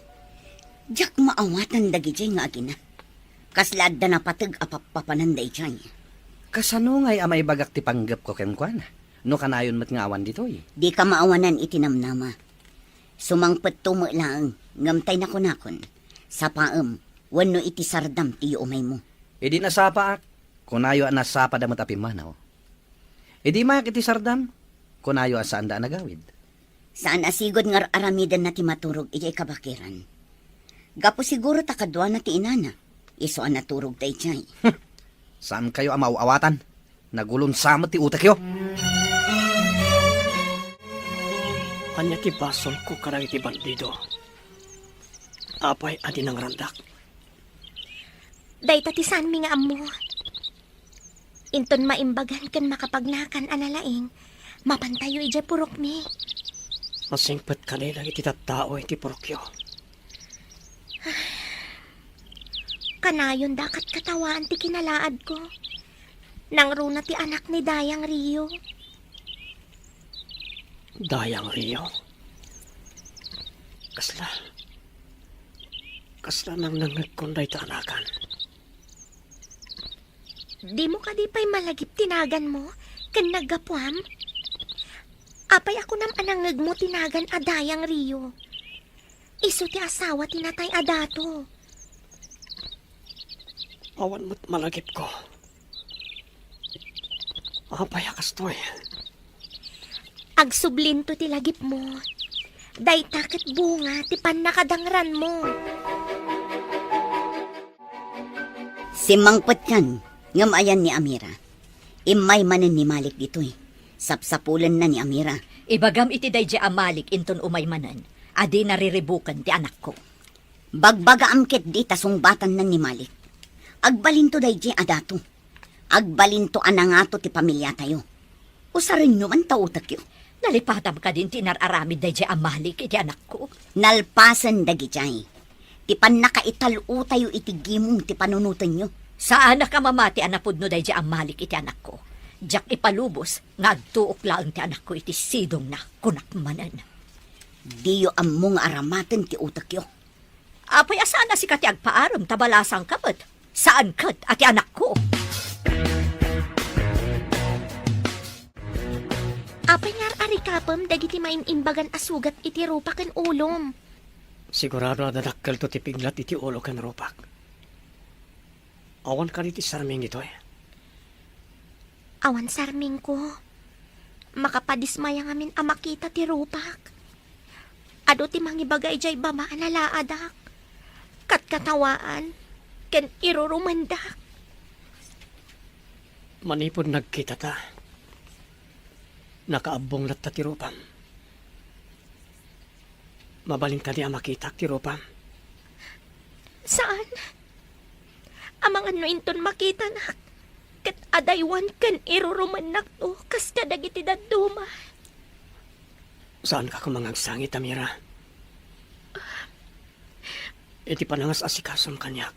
Diyak maawatan dagijay nga agina. Kaslad da napatag apapapananday jay. Kasano nga'y amay bagak ti panggap ko kenkwana? No kanayon mat nga awan dito eh. Di ka maawanan iti namnama. Sumangpet tumo lang, ngamtay na kunakon. Sa paem, wano iti sardam ti umay mo. E di nasapa ak, kunayo ang nasapa damat apimanaw. E di mayak iti sardam, kunayo ang saan da nagawid. Saan asigod nga aramidan na ti maturog ijay kabakiran. Gapo siguro takadwa na ti inana. Iso ang naturog tayo jay. Saan kayo ang mauawatan? Nagulon samot ti utak yo. Anya ti basol ko karang iti bandido. Apay adi nang randak. Dayta ti saan mi nga amo. Inton maimbagan ken makapagnakan analaing. Mapantayo ijay purok mi. Masingpet kanila iti tattao iti porokyo. Kanayon dakat katawaan ti kinalaad ko. Nang runa ti anak ni Dayang Rio. Dayang Rio. Kasla. Kasla nang nangagkunday ta anakan. Di mo ka di pa'y malagip tinagan mo, kan naggapuam. Apay ako nam anangag mo tinagan adayang Rio. Iso ti asawa tinatay adato. Awan mo't malagip ko. Apay akastoy. Agsublinto ti lagip mo. Day takit bunga ti panakadangran mo. Si Mang Patyan, ngamayan ni Amira. Imay manen ni Malik dito'y. Sapsapulan na ni Amira. Ibagam iti dayjay amalik inton umay manan. Adi nariribukan ti anak ko. Bagbaga amket di tasungbatan na ni Malik. Agbalinto dayjay adato. Agbalinto anangato ti pamilya tayo. Usarin nyo man tautak yun. Nalipatam ka din tinararamid dayjay amalik iti anak ko. Nalpasan dagijay. Ti panakaitalo tayo itigimong ti panunutan nyo. Saan na ka mamati anapod no dayjay amalik iti anak ko? Jak ipalubos, nga agtuok laang ti anak ko iti sidong na kunakmanan. Diyo among aramaten ti utak yo. Apay asaan na si kati agpaaram tabalasang kapat? Saan kat ati anak ko? Apay nga arikapam dagiti mainimbagan asugat iti rupak ken ulom. Sigurado adadakkel to ti piglat iti ulo ken rupak. Awan ka iti sarming ito eh. Awan sarming ko. Makapadismaya ngamin amakita ti rupak. Ado ti mangibagay jay bama analaadak. Kat katawaan. Ken irurumandak. Manipod nagkita ta. Nakaabong lat ta ti rupam. Mabaling ta di makita ti rupam. Saan? Amang ano inton makita nak. Kat adaywan ken irurumanak to. Kas kadagiti daduma. Saan ka kumangagsangit, Amira? Iti panangas asikasom kanyak.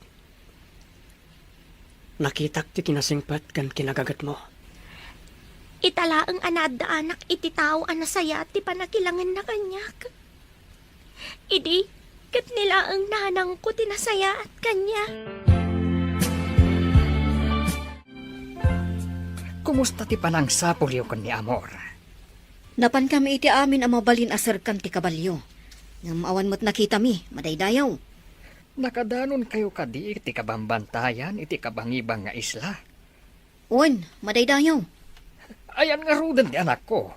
Nakitak ti kinasingpat kan kinagagat mo. Italaang anada anak iti tao anasaya ti panakilangan na kanyak. Idi, kat nila ang nanang ko tinasaya at kanya. Kumusta ti panang sapulyo kon ni Amor? Napan kami iti amin ang mabalin aserkan ti kabalyo. Ngam awan mo't nakita mi, madaydayaw. Nakadanon kayo kadi iti kabambantayan iti kabangibang nga isla. Uwan, madaydayaw. Ayan nga rudan ti anak ko.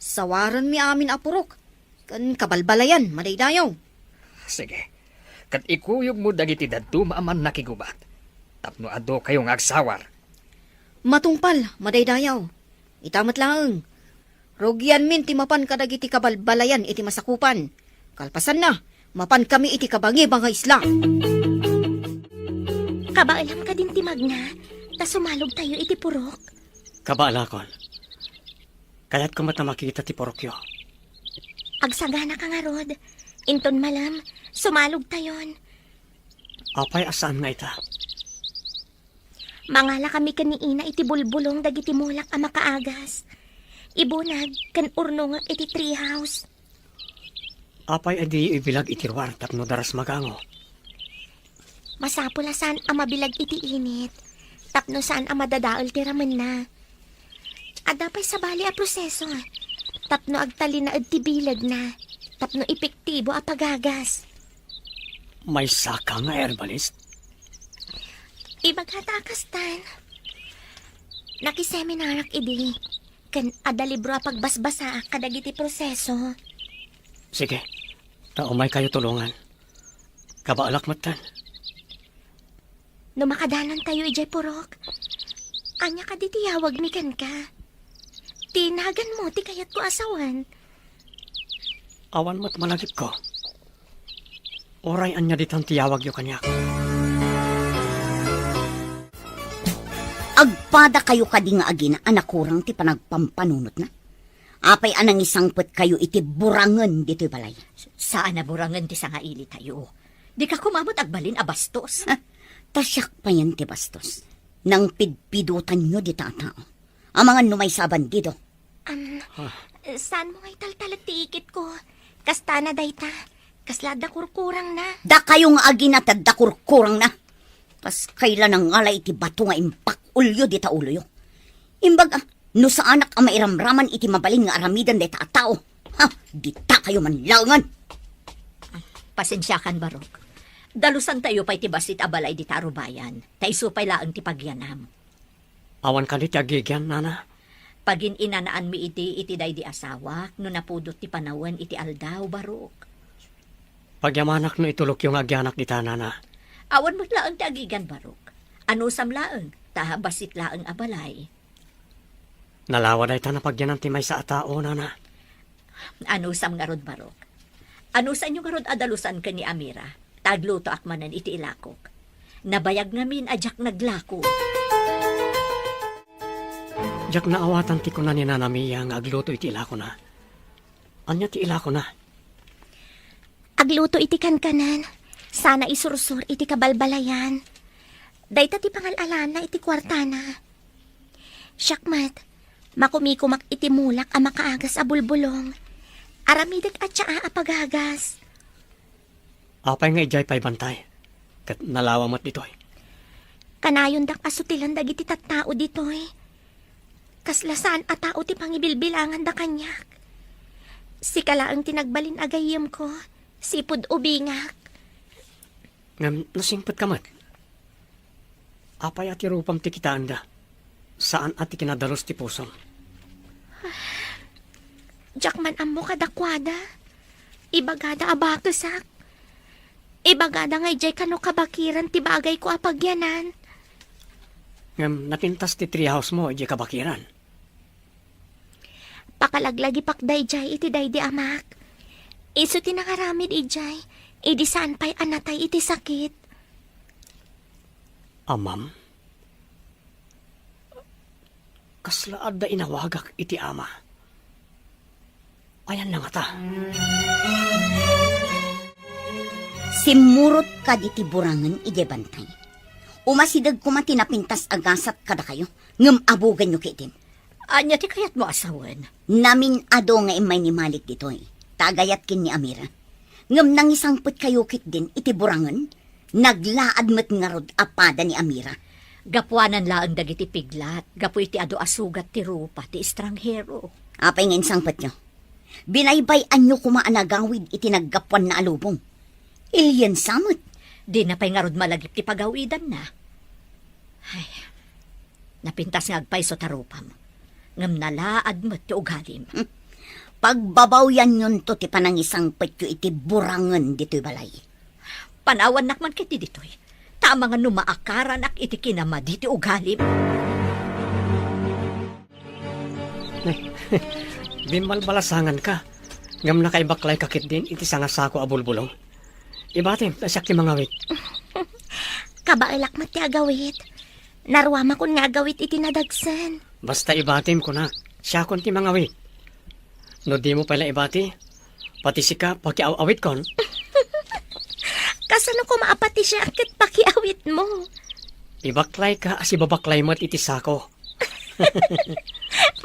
Sawaran mi amin apurok. Kan kabalbalayan, madaydayaw. Sige, kat ikuyog mo dagiti daduma aman nakigubat. Tapno ado kayong agsawar. Matungpal, madaydayaw. Itamat lang. Rogyan min ti mapan kadagiti kabalbalayan iti masakupan. Kalpasan na, mapan kami iti kabangibang nga isla. Kabaalam ka din ti magna, ta sumalog tayo iti purok. Kabaalakon. Kaya't kumata makita ti porokyo. Agsagana ka nga rod. Inton malam, sumalog tayon. Apay asaan nga ita? Mangala kami kaniina iti bulbulong dagiti mulak a makaagas. Ibunag kan urno nga iti treehouse. Apay adi ibilag iti ruar tapno daras magango. Masapula saan ang mabilag iti init. Tapno saan ang madadaol ti ramen na. Adapay sa bali a proseso. Tapno agtali na ti bilag na. Tapno epektibo a pagagas. May saka nga herbalist. Ibagatakas tan. Nakiseminarak idi. Kan adalibro a pagbasbasa kadagiti proseso. Sige, taumay kayo tulungan. Kabaalak matan. No makadanan tayo ijay purok. Anya ka di tiyawag mi kan ka. Tinagan mo ti kayat ko asawan. Awan mo't malagip ko. Oray anya ditang tiyawag yo kanyak. Agpada kayo kadi nga agina anakurang ti panagpampanunot na. Apay anang isangpet kayo iti burangen dito'y balay. Saan na burangan ti sangaili tayo? Di ka kumamot agbalin a bastos. Tasyak pa yan ti bastos. Nang pidpidutan nyo di tatao. Ang mga numay sa bandido. Saan mo ngay taltalag ti ikit ko? Kasta na dayta. Kaslada kurkurang na. Da kayo nga aginatad da kurkurang na. Pas kailan ang ngalay iti bato nga impak ulyo di ta ulo yo. Imbaga, no sa anak ang mairamraman iti mabalin nga aramidan de ta tao. Ha, di ta kayo manlangan. Pasensyakan, Barok. Dalusan tayo pa iti basit abalay di taro bayan. Taisupay laang ti pagyanam. Awan ka di ti agigyan, nana. Pagin inanaan mi iti day di asawa, no napudot ti panawan iti aldaw, Barok. Pagyamanak no itulok yung agyanak di ta, nana. Awan mo't laang ti agigan, Barok. Ano sam laang, taha basit laang abalay. Nalawa day ta na pagyanan ti may sa tao, nana. Ano sam nga rod, Barok. Ano sa inyo nga rod adalusan ka ni Amira? Tagluto akmanan iti ilakok. Nabayag ngamin ajak naglako. Jak naawatan ti ko na ni Nana Mia nga agluto iti ilako na. Anya ti ilako na. Agluto iti kankanan. Sana isursur iti kabalbalayan. Dayta ti pangalalana iti kwartana. Syakmat, makumikumak iti mulak a makaagas a bulbulong. Aramidag at siya a pagagas. Apay nga ijay pa'y bantay. Kat nalawa mo't ditoy. Kanayon dak asutilan dagiti tattao ditoy. Kaslasaan a tao ti pangibilbilangan da kanyak. Si kalaang tinagbalin agayem ko, sipud ubingak. Ngam nasingpat ka mat. Apay ati rupam ti kitaan da. Saan ati kinadalos ti pusom? Jakman ammo kadakwada. Ibagada abakesak. Ibagada nga ijay kano kabakiran ti bagay ko apagyanan. Ngam napintas ti treehouse mo ijay kabakiran. Pakalaglagi pakday jay iti day di amak. Iso ti nangaramid ijay. Idi saan pa'y anatay iti sakit. Amam? Kaslaad da inawagak iti ama. Ayan lang ata. Simurot ka di ti burangan ije bantay. Umasidag kumati na pintas agasat kada kayo. Ngam abugan nyo kitin. Anya ti kayat mo asawan? Namin ado nga imay ni Malik ditoy. Tagayat kin ni Amira. Ngam nangisangput kayo kit din iti burangan. Naglaad met nga rod apada ni Amira. Gapuanan laang dagiti piglat. Gapu iti ado asugat ti rupa ti estranghero. Apay nga insangput nyo. Binaybayan nyo kumaanagawid iti naggapuan na alubong. Ilyan samot. Di na pa'y nga rod malagip ti pagawidan na. Ay, napintas nga agpay so tarupam. Ngam nalaad mo ti ugalim. Pagbabaw yan yun to ti panangisang petyo iti burangan dito'y balay. Panawan nakman kiti ditoy. Tama nga numaakaran ak iti kinamadi ti ugalim. Bimbalbalasangan ka. Ngam nakaibaklay kakit din iti sangasako abulbulong. Ibatim, tasyak ti mga wit. Kabailak mati agawit. Narwama kun nga agawit iti nadagsan. Basta ibatim ko na. Siya kon ti mga wit. No di mo pala ibati. Pati sika pakiawit kon. Kasano ko maapati siya akit pakiawit mo? Ibaklay ka as ibabaklay mo't iti sako.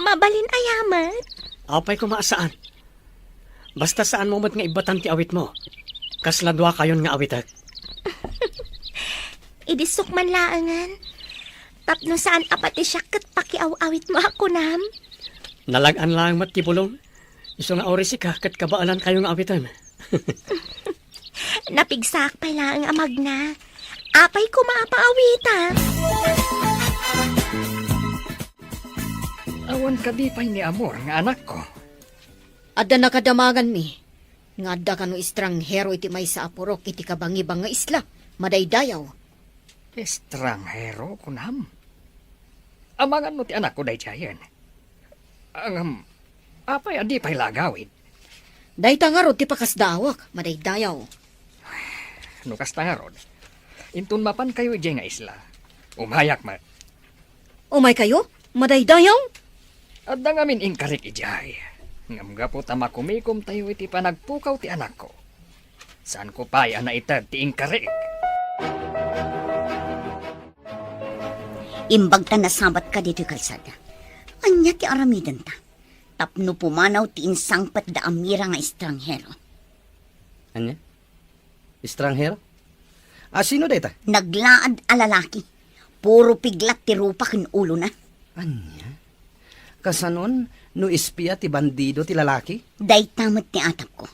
Mabalin ayamat. Apay ko maasaan. Basta saan mo mo't nga ibatan ti awit mo. Kasladwa kayon nga awitak. Idisok man laangan. Tapno saan apati siya kat pakiawawit mo ako nam? Nalagan lang mat ti pulong. Iso nga orisi ka kat kabaalan kayo nga awitan. Napigsak pa lang ang amag na. Apay ko maapaawita. Awan ka di pa'y ni Amor nga anak ko. Adda nakadamagan mi. Nga adda kano estranghero iti may sa apurok iti kabangibang nga isla. Madaydayaw. Estranghero kunam. Amangan mo ti anak ko day tiyayan. Apay adi pa'y lagawid. Dayta nga rod ti pakasdawak. Madaydayaw. Nukas ta nga rod. Intun mapan kayo ijay nga isla. Umayak ma. Umay kayo? Madaydayaw? At da ngamin ingkarik ijay. Ngamga po tamakumikom tayo iti panagpukaw ti anak ko. Saan ko pa'y anaitad ti ingkarik? Imbag ta nasabat ka dito kalsada. Anya ti aramidan ta. Tapno pumanaw ti insangpat da Amira nga estranghero. Anya? Estranghero? Sino dayta? Naglaad a lalaki. Puro piglat ti rupa ken ulo na. Anya? Kasanon, no ispya ti bandido ti lalaki? Day tamat ni atap ko.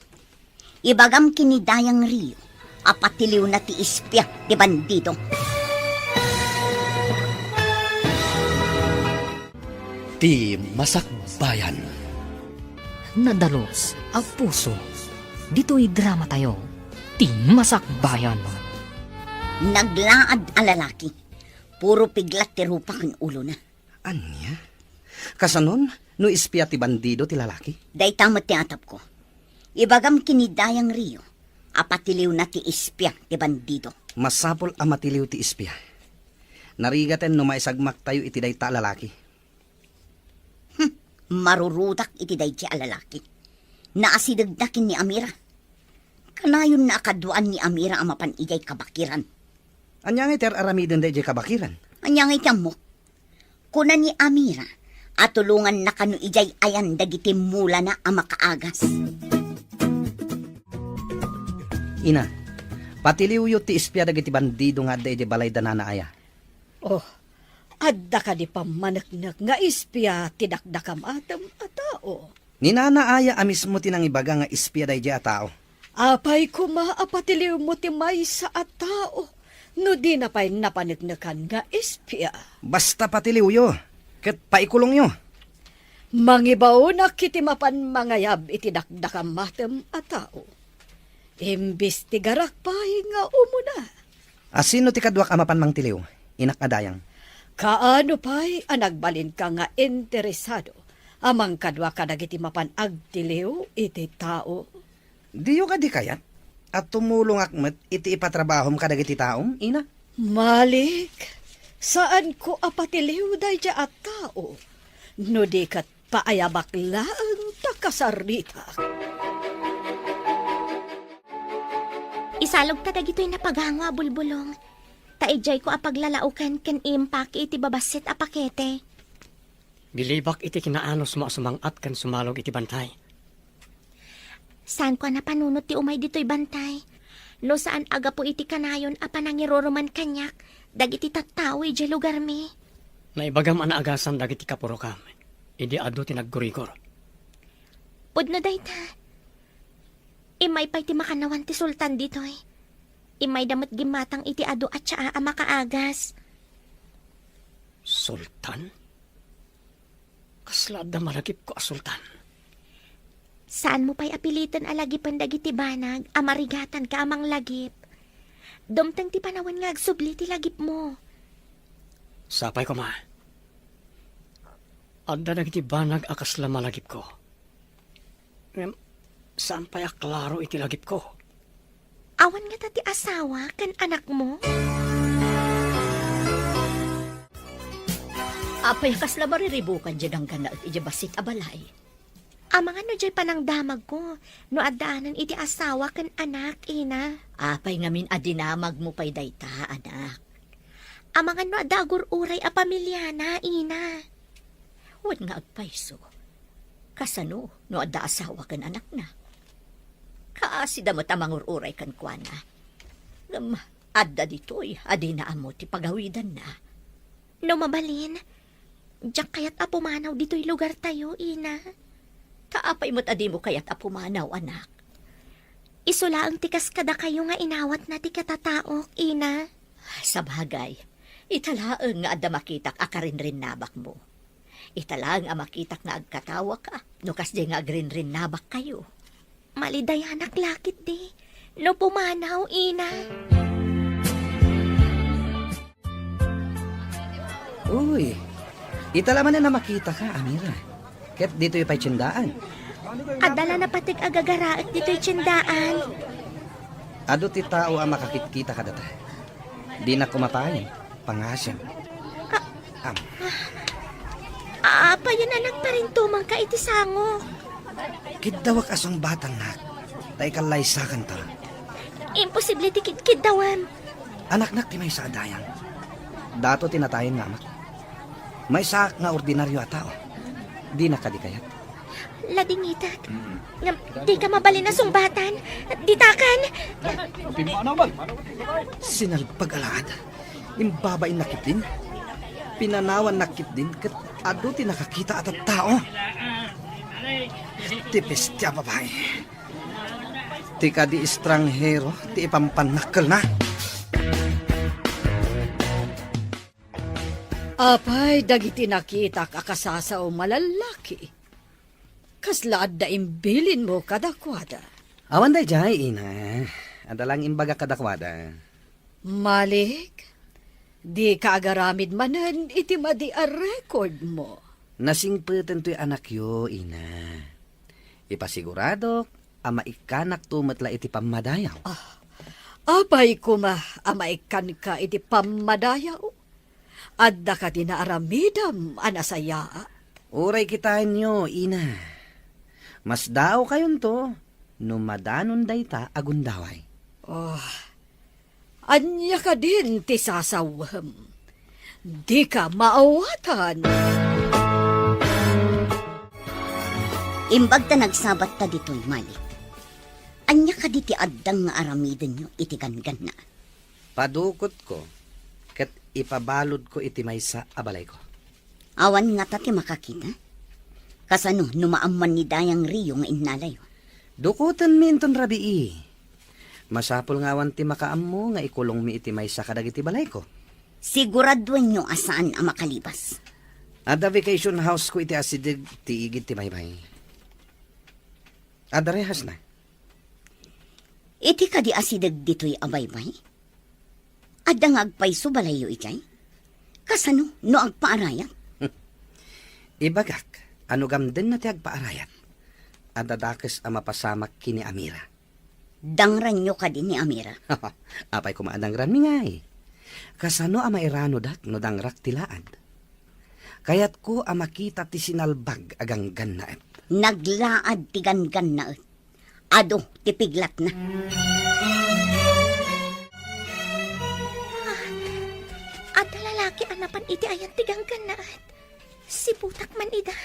Ibagam kinidayang Rio. Apatiliw na ti ispya ti bandido. Ti Masakbayan. Nadalos a puso. Dito'y drama tayo. Ti Masakbayan. Naglaad a lalaki. Puro piglat ti rupa ken ulo na. Anya? Kasanon, no ispya ti bandido ti lalaki? Day tamat ni atap ko. Ibagam kinidayang Rio. Apatiliw na ti ispya ti bandido. Masapol a matiliw ti ispya. Narigaten no maisagmak tayo iti dayta lalaki. Marurudak iti dayta a lalaki. Naasidagdakin ni Amira. Kanayon na akaduan ni Amira ang mapan ijay kabakiran. Anya nga iter aramiden da ijay kabakiran? Anya nga itiyam mo. Kuna ni Amira, at tulungan na kanu ijay ayan dagiti mula na ang makaagas. Ina, patiliw yu ti ispya dagiti bandido nga da ijay balay danana aya. Oh, adda ka di pamanaknak nga ispya tidakdakam atam a tao. Ninanaaya a mismo tinang ibaga nga ispya da ijay a tao. Apay kumaapatiliw mo ti may sa a tao. No di na pa'y napanagnakan nga ispya. Basta patiliw yu, ket paikulong yu. Mangibaw na kiti mapan mangayab iti dakdakam matem a tao. Imbis ti garak pa'y nga umuna. Asino ti kadwak amapan mang tiliw? Inak adayang. Kaano pa'y anagbalin ka nga interesado. Amang kadwa ka dagiti mapan agtiliw iti tao. Diyo ka di kayat? At tumulong akmet iti ipatrabahom ka dagiti taong, ina? Malik, saan ko apatiliw day dya at tao? No di kat paayabaklaan takasarita. Isalog ta dagitoy na paghangwa bulbulong. Taijay ko apaglalaukan ken impact iti babasit a pakete. Bilibak iti kinaanos mo sumangat kan sumalog iti bantay. Saan ko na panunot ti umay dito'y bantay? No saan aga po iti kanayon a panangiroroman kanyak, dagiti tattao iti lugar mi. Naibagam anaagasan dagiti kapurokam. Idi adu ti naggurigor. Pudno dayta. Imay pa'y ti makanawan ti sultan dito'y. Imay damat gimatang iti adu at siya a makaagas. Sultan? Kaslad na malagip ko a sultan. Saan mo pa'y apilitan alagipan dagiti banag, amarigatan ka amang lagip. Domtang ti panawan nga agsubli ti lagip mo. Sapay ko ma. Adda dagiti banag akasla malagip ko. Saan pa'y aklaro iti lagip ko? Awan nga ti asawa kan anak mo? Apay kasla mariribukan dyan ang gana at ijabasit abalay. Amang ano dyan panang damag ko, no adaanan iti asawa kan anak, ina. Apay ngamin adinamag mo pa'y dayta, anak. Amang ano adagur uray a pamilyana, ina. Huwag nga agpayso. Kasano, no adda asawa kan anak na. Kaasida mo tamang uray kan kuana. Ngam, adda dito'y adinaan mo ti pagawidan na. No mabalin, diyak kayat apumanaw dito'y lugar tayo, ina. Kaapay mo't adi mo kaya't apumanaw, anak. Isula ang tikas kada kayo nga inawat na ti katataok, ina. Sa bagay, italaang nga adda makitak akarin rin nabak mo. Italaang nga makitak nga agkatawa ka, no kas di nga agrin rin nabak kayo. Malidayanak lakit di, no pumanaw, ina. Uy, italaman na makita ka, Amira. Ket dito yung pa'y tsindaan. Adala na patig agagaraak dito'y tsindaan. Ado ti tao ang makakitkita ka data. Di na kumapayin, pangasyan. Apa yun anak pa rin tumang ka iti sango. Kidawak asong batang nak. Tay kalaysakan ta. Imposible ti kiddawan. Anak nak ti may sa adayang. Dato tinatayin nga amak. May sak nga ordinaryo a tao. Di na kadikayat. ladingitat. Ngam, di ka mabalin na sumbatan. Ditakan. Sinalpag-alad. Imbabay nakit din. Pinanawan nakit din. Kat ado ti nakakita at tao. Tipis ti babae. Ti ka di estranghero. Ti ipampanakal na. Apay, dagiti nakita kakasasa o malalaki. Kaslaad da imbilin mo kadakwada. Awan day jay, ina. Adalang imbaga kadakwada. Malik, di ka agaramid manan iti madi a record mo. Nasingpeten to'y anak yo, ina. Ipasigurado, ama ikanak tumatla iti pamadayaw. Apay kuma amaikan ka iti pamadayaw. Adda ka dinaaramidam anasaya. Uray kitain nyo, ina. Mas dao kayon to, numadanon dayta agundaway. Anya ka din ti sasawam. Di ka maawatan. Imbag ta nagsabat ta dito'y Malik. Anya ka di ti addang nga aramiden nyo iti gangan na. Padukot ko, kat ipabalod ko iti maysa abalay ko. Awan nga ta ti makakita. Kasano numaamman ni Dayang Rio nga innalayo. Dukutan mi inton rabii. Masapol nga awan ti makaammo nga ikulong mi iti maysa kadag iti balay ko. Siguraduan nyo asaan ang makalibas. Ada vacation house ko iti asidig ti igid ti maybay. Ada rehas na. Iti ka di asidag dito'y abaybay? Adda nga agpayso balayo itay? Kasano no agpaarayat? Ibagak, ano gamden na ti agpaarayat. Adadakes a mapasamak kini Amira. Dangran nyo ka din ni Amira. Apay kumaadangran mi nga eh. Kasano a mairano dak no dangrak tilaad. Kayat ko a makita ti sinalbag agang gannaet. Naglaad ti gangan na et. Ado, ti piglat na. At lalaki anapan iti ayan tiganggan na at. Si butak man ida.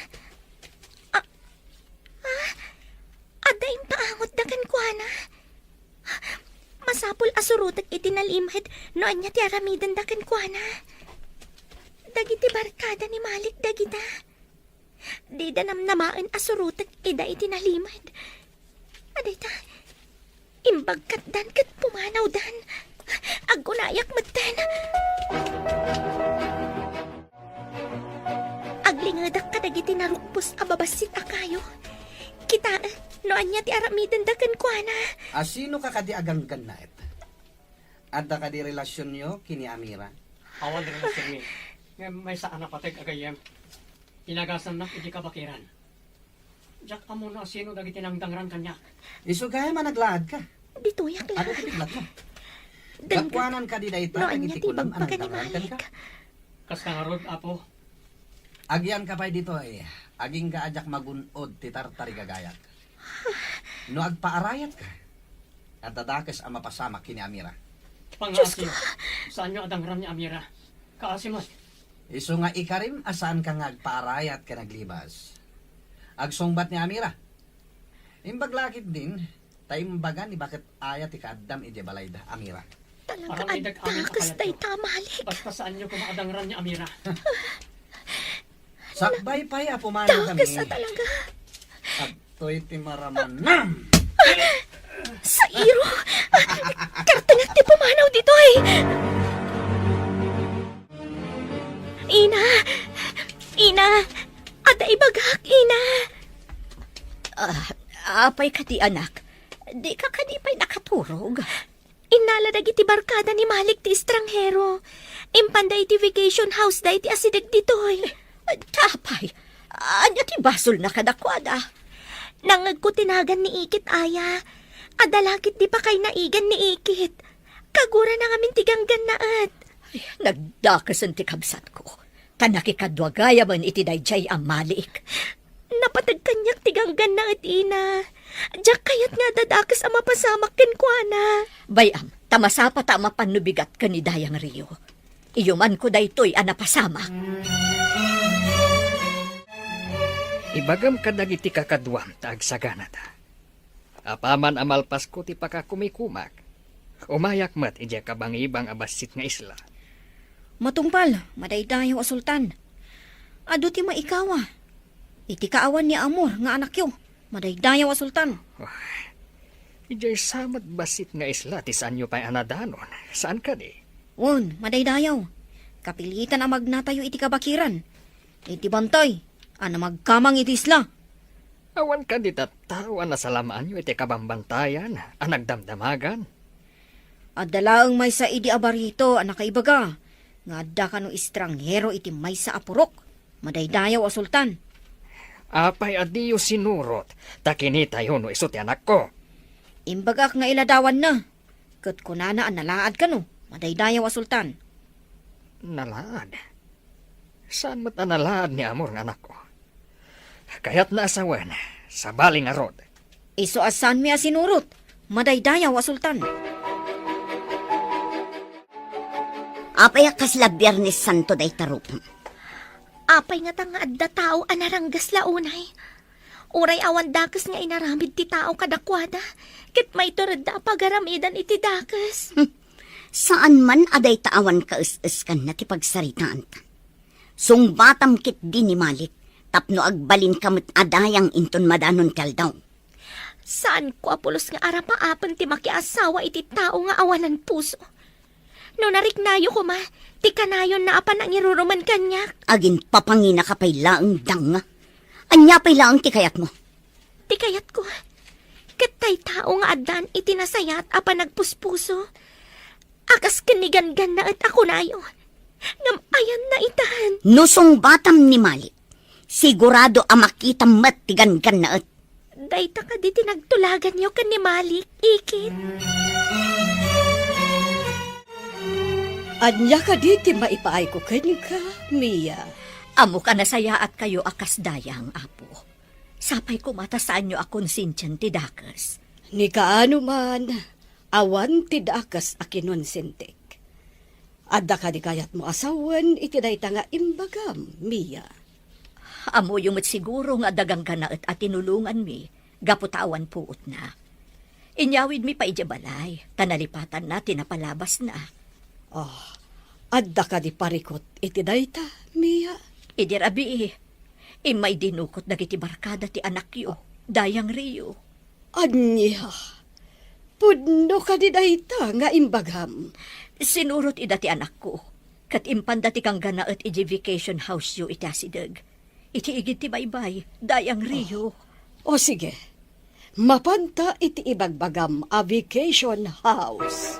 Ada yung paangot dagan ko na. Masapul asurutak iti nalimhed no anya ti aramidan dagan ko na. Dagiti barkada ni Malik dagita. Di da namnamaan asurutak ida iti nalimhed. Adita, imbag kat dan kat pumanaw dan. Agunayak matan. Aglingadak kadagiti narukpos ababasit akayo. Kita, no anya ti aramidan dagan ko na. Asino ka kadi agang gannaet? Adda kadi relasyon nyo kini Amira? Awan din na sirmi. May saan na patag agayem. Inagasan na iti kabakiran. Jack amo na sino dagiti nang dangran kanya. Isu kaya managlaad ka. Dituyak lang. Ano ti piglat mo? Dan ka. Gakwanan ka di dayta No, dagiti anya ti kulam anang bagbaga ni dangran kan Malik. ka. Kas kangarod apo. Agyan ka pa'y dito eh. Aging ka ajak magunod ti tartari gagayak. No agpaarayat ka. At dadakes ang mapasamak kini Amira. Pangasiyo. Saan nyo adangran ni Amira? Kaasimot. Isu nga ikarim asaan ka nga agpaarayat ka naglibas. Agsungbat ni Amira. Imbaglakit din, taimbagan ni bakit ayat ikaadam iti balayda Amira. Talaga Parang may dag-amin addakas akayat day ko. tamalik. Basta saan nyo kumakadangran ni Amira? Sakbay pa'y apumano kami. Takas na talaga. At to'y timaraman nam! Sa iro. Kartangak ti pumanaw dito eh. Ina. Ina. Ada ibagak, Ina. Apay ka di anak. Di ka kadipay nakaturog. Inala dagiti barkada ni Malik ti estranghero. Impanday ti vacation house day ti asidag ditoy. Tapay, anya ti basol na kadakwada. Nangag ko tinagan ni Ikit aya. Adalakit di pa kay naigan ni Ikit. Kagura na ngamin tiganggan naat. Nagdakasan ti kabsat ko. Kanakikadwagaya man iti dayjay ang Malik. Napatag kanyak tiganggan naat, Ina. Diyak kayat nga dadakas ang mapasamak ken ko na. Bayam, tamasapa tama panubigat ka ni Dayang Rio. Iyuman ko daytoy anapasamak. Ibagam kadagiti kakadwam taag sagana ta. Apaman amalpas ko ti pakakumikumak. Umayak mat ija kabangibang abasit nga isla. Matungpal, madaydayo a sultan. Ado ti maikawa. Iti kaawan ni Amor nga anak yo. Madaydayo a sultan. Ijay samat basit nga isla ti saan nyo pa'y anadanon. Saan ka di? Won, madaydayaw. Kapilitan ang magnatayo iti kabakiran. Iti bantay, ana magkamang iti isla. Awan ka di tatawan na salamaan nyo iti kabambantayan. Anagdamdamagan. Adalaang may sa idi abarito, anak kaibaga. Nga adda ka no estranghero iti may sa apurok. Madaydayaw a sultan. Apay adiyo sinurot. Takini tayo no iso ti anak ko. Imbagak nga iladawan na. Kat kunana ang nalaad ka no. Madaydayaw a sultan. Nalaad? Saan mo't nalaad ni Amor nga anak ko? Kaya't naasawan sa baling arod. Iso asan mi a sinurot. Madaydayaw a sultan. Apay kasla Biyernes Santo day tarupam. Apay nga tanga adda tao anaranggas launay. Uray awan dakas nga inaramid ti tao kadakwada. Kit may turad da pagaramidan iti dakas. Saan man aday taawan ka is kan na ti pagsaritaan ta. Sungbatam kit di ni Malik, tapno agbalin kamot adayang inton madanon kaldaw. Saan ko apulos nga arapaapan ti makiasawa iti tao nga awanan puso. No nariknayo ko ma, ti kanayon na apan ang iruruman kanyak. Agin papangina ka pa'y laang danga. Anya pa'y laang ti kayat mo. Ti kayat ko. Katay tao nga adan iti nasayat apan nagpuspuso. Akas kanigan-gan na at ako nayo. Ngam ayan na itahan. Nusong batam ni Malik, sigurado makita mat tigan-gan na at. Dayta ka di tinagtulagan niyo kan ni Malik, ikit. Anya ka diti maipaay ko ka, Mia. Amo ka nasaya at kayo akas dayang, apo. Sapay ko matasaan nyo akong sinsyan ti dakas. Ni kaano man, awan tidakas akinon sintik. Adda ka di kayat mo asawan, itidayta nga imbagam, Mia. Amo yung siguro nga dagang kanaat at tinulungan mi, gaputawan puot na. Inyawid mi pa balay, tanalipatan na, tinapalabas na. Adda ka di parikot, itidayta, Mia. Idirabi, imay dinukot dagiti barkada ti anak yo, dayang Rio. Anya, pudno ka di dayta nga imbagam. Sinurot ida ti anak ko, kat impanda ti kang ganaat iti vacation house yo iti asidag. Iti igit ti baybay, dayang Rio. O sige, mapanta iti ibagbagam a vacation house.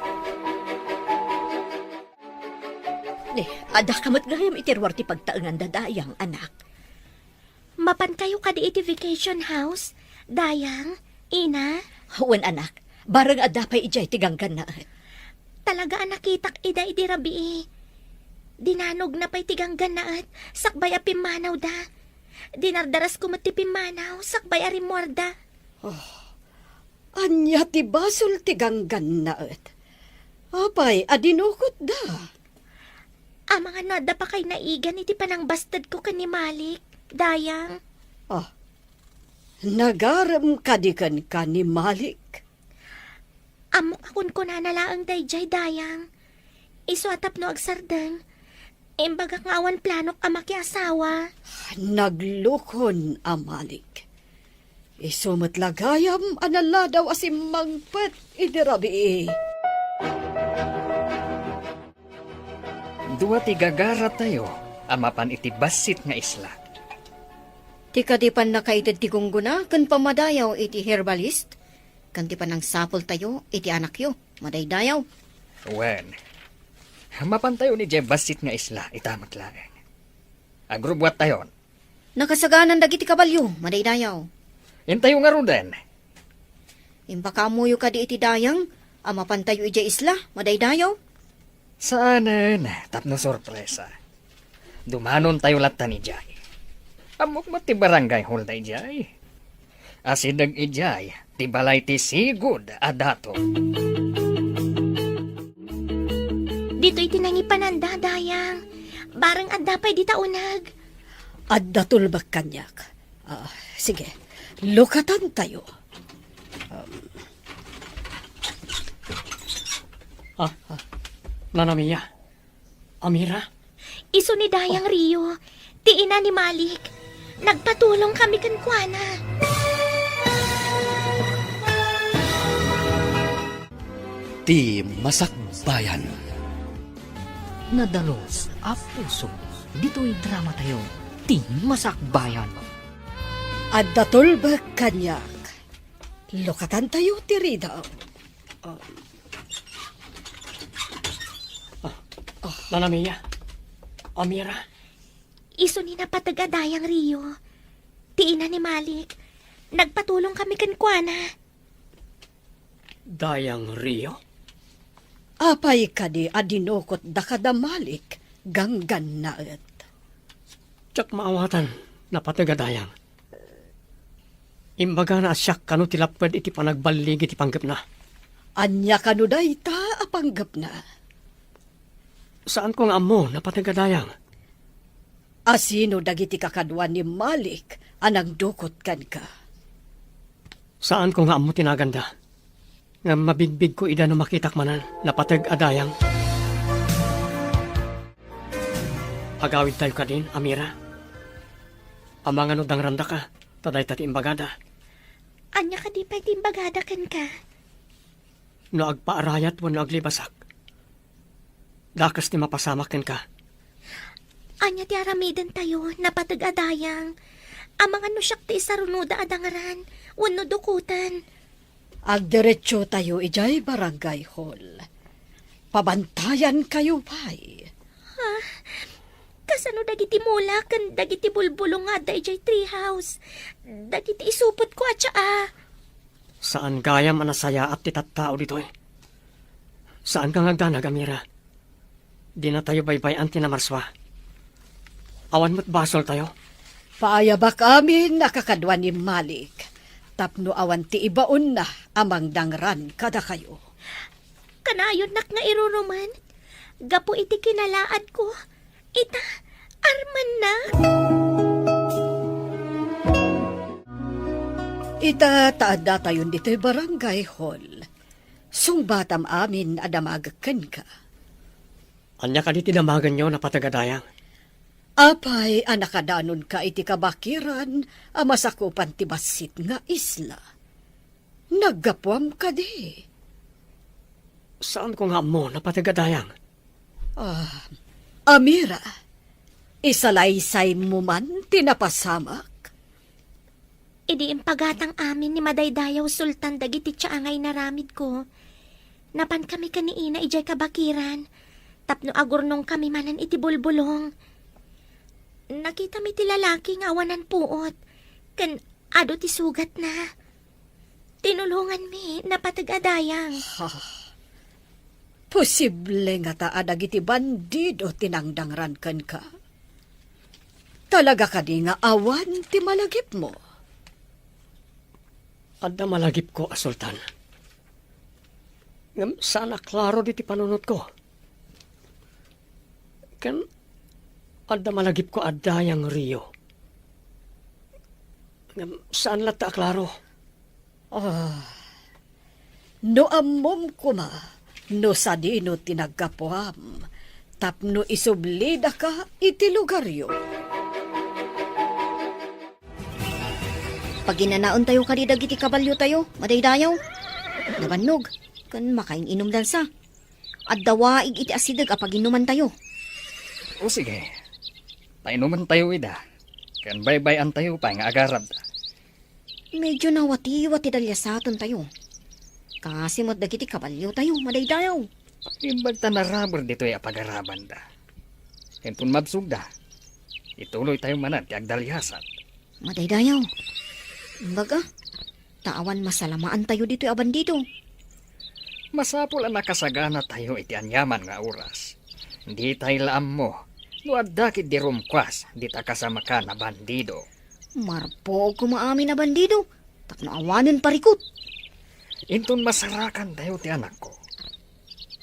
Ada kamat gayam itirwar ti pagtaengan dadayang anak. Mapantayo ka di iti vacation house, dayang, ina. Huwan anak, barang ada pa'y ijay tigang ganaat. Talaga anakitak ida iti rabi. Dinanog na pa'y tigang ganaat, sakbay a pimanaw da. Dinardaras ko mati pimanaw, sakbay a rimorda. Anya ti basol ti ganggan naet. Apay, adinukot da. Mga nada pa kay naigan iti panang bastad ko kan ni Malik, dayang. Nagaram kadikan ka ni Malik. Amok akon ko na nalaang dayjay, dayang. Isuatap no agsardang. Imbaga nga awan planok amaki asawa. Naglukon a Malik. Isumot lagayam anala daw asim mangpet idirabi. Dua ti gagara tayo, amapan iti basit nga isla. Ti kadipan na kaitid ti gungguna, kan pamadayaw iti herbalist. Kan ti panang sapol tayo, iti anak yo, madaydayaw. Wen, mapan tayo ni Jay basit nga isla, itamat laeng. Agrubwat tayon. Nakasaganan dagiti kabalyo, madaydayaw. Intayo nga runden. Imbakamuyo ka di iti dayang, amapan tayo iti isla, madaydayaw. Saanen, tapno sorpresa. Dumanon tayo latan ni Jay. Amok mo ti barangay hall da Jay. Asidag ijay, ti balay ti sigud adato. Dito itinangipananda, dayang. Barang adda pa'y di taunag. Adda tulbak kanyak. Sige, lukatan tayo. Nanamiya. Amira. Iso ni Dayang Rio, ti ina ni Malik. Nagpatulong kami kan kuana. Ti Masakbayan. Nadalos a puso. Dito'y drama tayo. Ti Masakbayan. At datulba kanyak. Lukatan tayo, tirida. Nanamiya. Amira. Iso ni napataga Dayang Rio. Ti ina ni Malik. Nagpatulong kami kan kuana. Dayang Rio. Apay ka di adinokot da kadamalik ganggan naet. Tsak maawatan. Napatagadayang. Imbaga na asyak kanu tilapad iti panagbalig iti panggap na. Anya kanuday ta apanggap na. Saan ko nga amo napatagadayang? Asino dagiti kakadwan ni Malik anang dukot kan ka. Saan ko nga amo tinaganda? Nga mabigbig ko ida no makitak manan napatagadayang. Agawid tayo ka din, Amira. Amang ano dang randa ka, taday tati imbagada. Anya ka di pa timbagada kan ka. No agpaarayat wano aglibasak. Dakas ni mapasamakin ka. Anya ti aramidan tayo, napatagadayang. Amang ano siyak ti isarunuda adangaran, wano dukutan. Agdiretso tayo ijay barangay hall. Pabantayan kayo pa'y. Kasano dagiti mula kan dagiti bulbulong nga da ijay treehouse. Dagiti isupot ko at Saan gayam anasaya at titattao dito eh? Saan ka ngagdanag, Amira? Di na tayo baybayan tinamarswa. Awan mo't basol tayo. Paayaba kami nakakadwan ni Malik. Tapno awan ti ibaon na amang dangran kada kayo. Kanayon nak nga iruruman. Gapo iti kinalaad ko. Ita, arman na. Ita taada tayo dito'y barangay hall. Sungbatam amin adamagakan ka. Anya ka di tinamagan nyo na patagadayang. Apay anakadanon ka iti kabakiran a masakupan ti basit nga isla. Naggapuam ka di. Saan ko nga mo na patagadayang? Amira, isalaysay mo man tinapasamak. Idi impagatang amin ni Madaydayaw Sultan dagiti tiyaangay naramid ko. Napan kami kaniina ijay kabakiran. Tapno agurnong kami manan iti bulbulong. Nakita mi ti lalaki nga awanan puot. Kan ado ti sugat na. Tinulungan mi napatagadayang. Posible nga taadag iti bandido tinangdangran kan ka. Talaga ka di nga awan ti malagip mo. Adda malagip ko, Sultan. Ngam sana klaro di ti panunot ko. Kan adda malagip ko adayang Rio. Ngam saan lata klaro? No ammom kuma, no sadino tinagkapuam, tapno isublida ka iti lugaryo. Pag ginanaon tayo kadidag iti kabalyo tayo, madaydayaw. Nabannog, kan makaing inom dansa. At dawaig iti asidag apag inuman tayo. O sige, painuman tayo ida. Kan baybayan tayo pa nga agarab. Medyo nawati-wati dalyasaton tayo. Kasi mo't dagiti kabalyo tayo, madaydayaw. Imbag tanarabor dito ay apagaraban da. Kentun mabsug da. Ituloy tayo manat ti agdalyasat. Madaydayaw. Baga, taan masalamaan tayo dito aban dito. Masapul ang nakasagana tayo iti anyaman nga oras. Di tayo laam mo. No adakit di rumkwas, di ta kasama ka na bandido. Marpo kumaamin na bandido. Tapno awanan parikot. Intun masarakan tayo ti anak ko.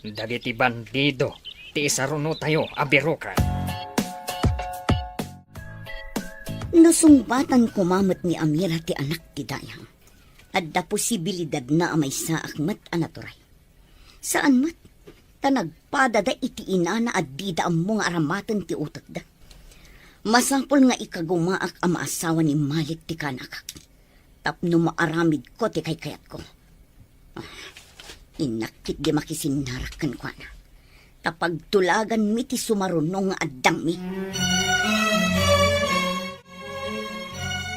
Dagiti bandido, ti isaruno tayo abirukan. Nasungbatan kumamot ni Amira ti anak ti Dayang. Adda posibilidad na amay sa akmat anaturay. Saan mat? Tanagpada da iti inana at dida ang mga aramatan ti utak da. Masapol nga ikagumaak ang maasawa ni Malik ti kanakak. Tapno maaramid ko ti kayat ko. Inakit di makisinarakan ko na. Tapag tulagan mi ti sumarunong nga addang mi.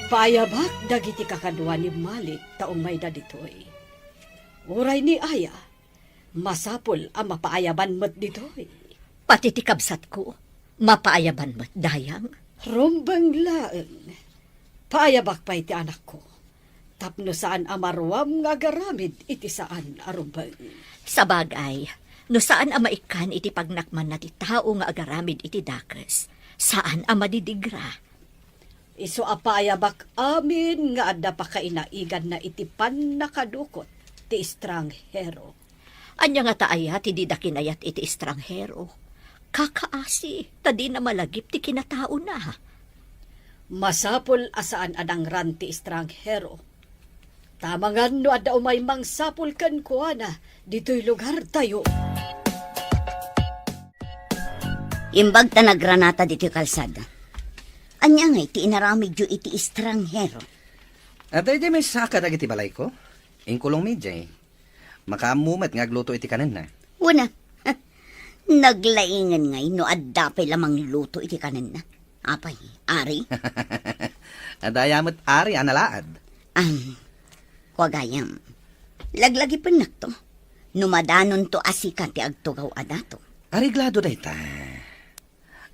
Paayabak dagiti kakadwa ni Malik taong may daditoy. Uray ni Aya, masapol ang mapaayaban mo't ditoy. Pati ti kabsat ko, mapaayaban mo't dayang. Rumbang laeng, paayabak pa iti anak ko. Tapno saan amaruam nga garamid iti saan arumbang. Sa bagay, no saan ang maikan iti pagnakman na ti tao nga agaramid iti dakes, saan ang madidigra. Iso apayabak amin nga adda pa kainaigan na iti pan nakadukot ti estranghero. Anya nga taaya ti di da kinayat iti estranghero. Kakaasi, tadi na malagip ti kinatao na. Masapol asaan adang ran ti estranghero. Tamangan no adda umay mangsapol kan kuana dito'y lugar tayo. Imbag ta nagranata dito kalsada. Anya nga iti inaramid yu iti estranghero. At ay may saka dagiti balay ko. Ingkulong medya makamumat nga agluto iti kanan na. Una, naglaingan ngay no addapay lamang luto iti kanan na. Apay, ari? Adayamot ari analaad. Kwagayam. Laglagi panak to. Numadanon to asikan ti agtugaw adato. Ariglado dayta.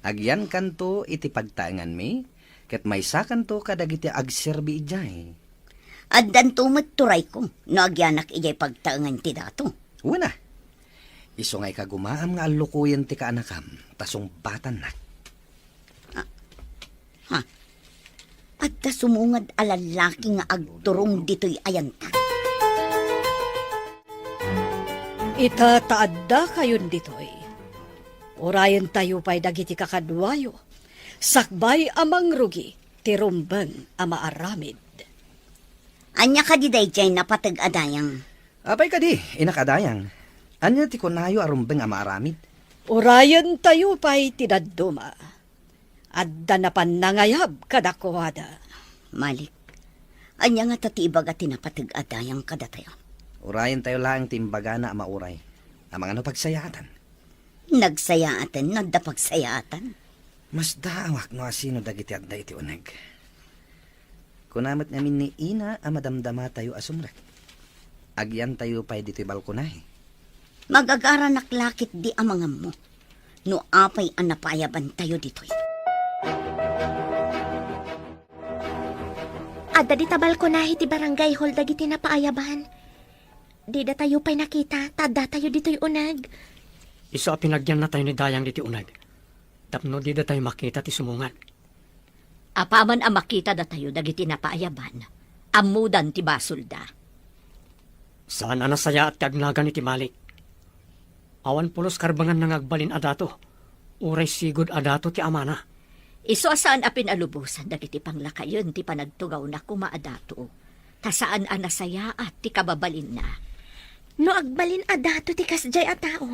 Agyan kanto iti pagtaangan mi, ket may sakanto kadagiti agserbi ijay. Addan tumat turay ko, no agyanak ijay pagtaangan ti dato. Una, iso ngay kagumaam nga alukuyan ti kaanakam, tasong batan na. Adda sumungad alalaki nga agturong dito'y ayanta. Itataadda kayon ditoy. Orayan tayo pa'y dagiti kakadwayo. Sakbay amang rugi, tirumbang ama aramid. Anya ka di dayjay napatag adayang. Apay ka di, inakadayang. Anya ti kunayo arumbeng ama aramid. Orayan tayo pa'y tidaduma. Adda na panangayab kadakwada. Malik, anya nga tatibag at tinapatag adayang kadatayo. Urayan tayo lang timbaga na ama uray. Amang ano pagsayatan. Nagsayaatan, nagdapagsayatan. Mas daawak no asino dagiti adda iti uneg. Kunamat ngamin ni ina a madamdama tayo asumrek. Agyan tayo pa'y dito'y balkonahe. Magagara naklakit di amangam mo. No apay ang napayaban tayo dito'y. Adda di tabal ko na iti barangay hall dagiti na paayaban. Di da tayo pa'y nakita, tada tayo dito'y unag. Iso a pinagyan na tayo ni Dayang diti unag. Tapno di da tayo makita ti sumungan. Apaman ang makita da tayo dagiti na paayaban, amudan ti basulda. Saan anasaya at kagnagan iti Malik? Awan pulos karbangan nang agbalin adato. Uray sigod adato ti amana. Iso asaan a pinalubusan dagiti panglakayon ti panagtugaw na kumaadato. Kasaan a nasaya at ti kababalin na. No agbalin adato ti kasjay a tao.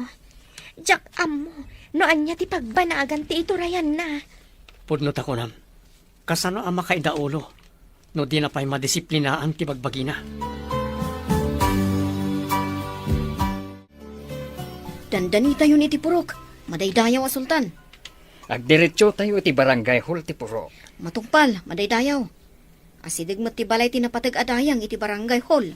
Jak amo, no anya ti pagbanagan ti iturayan na. Pudno ta ko nam. Kasano ang makaidaulo? No di na pa'y madisiplinaan ti bagbagina. Dandani tayo ni Tipurok. Madaydayaw a sultan. Agdiretso tayo iti barangay hall ti Purok. Matungpal, madaydayaw. Asidig mat ti balay tinapatag adayang iti barangay hall.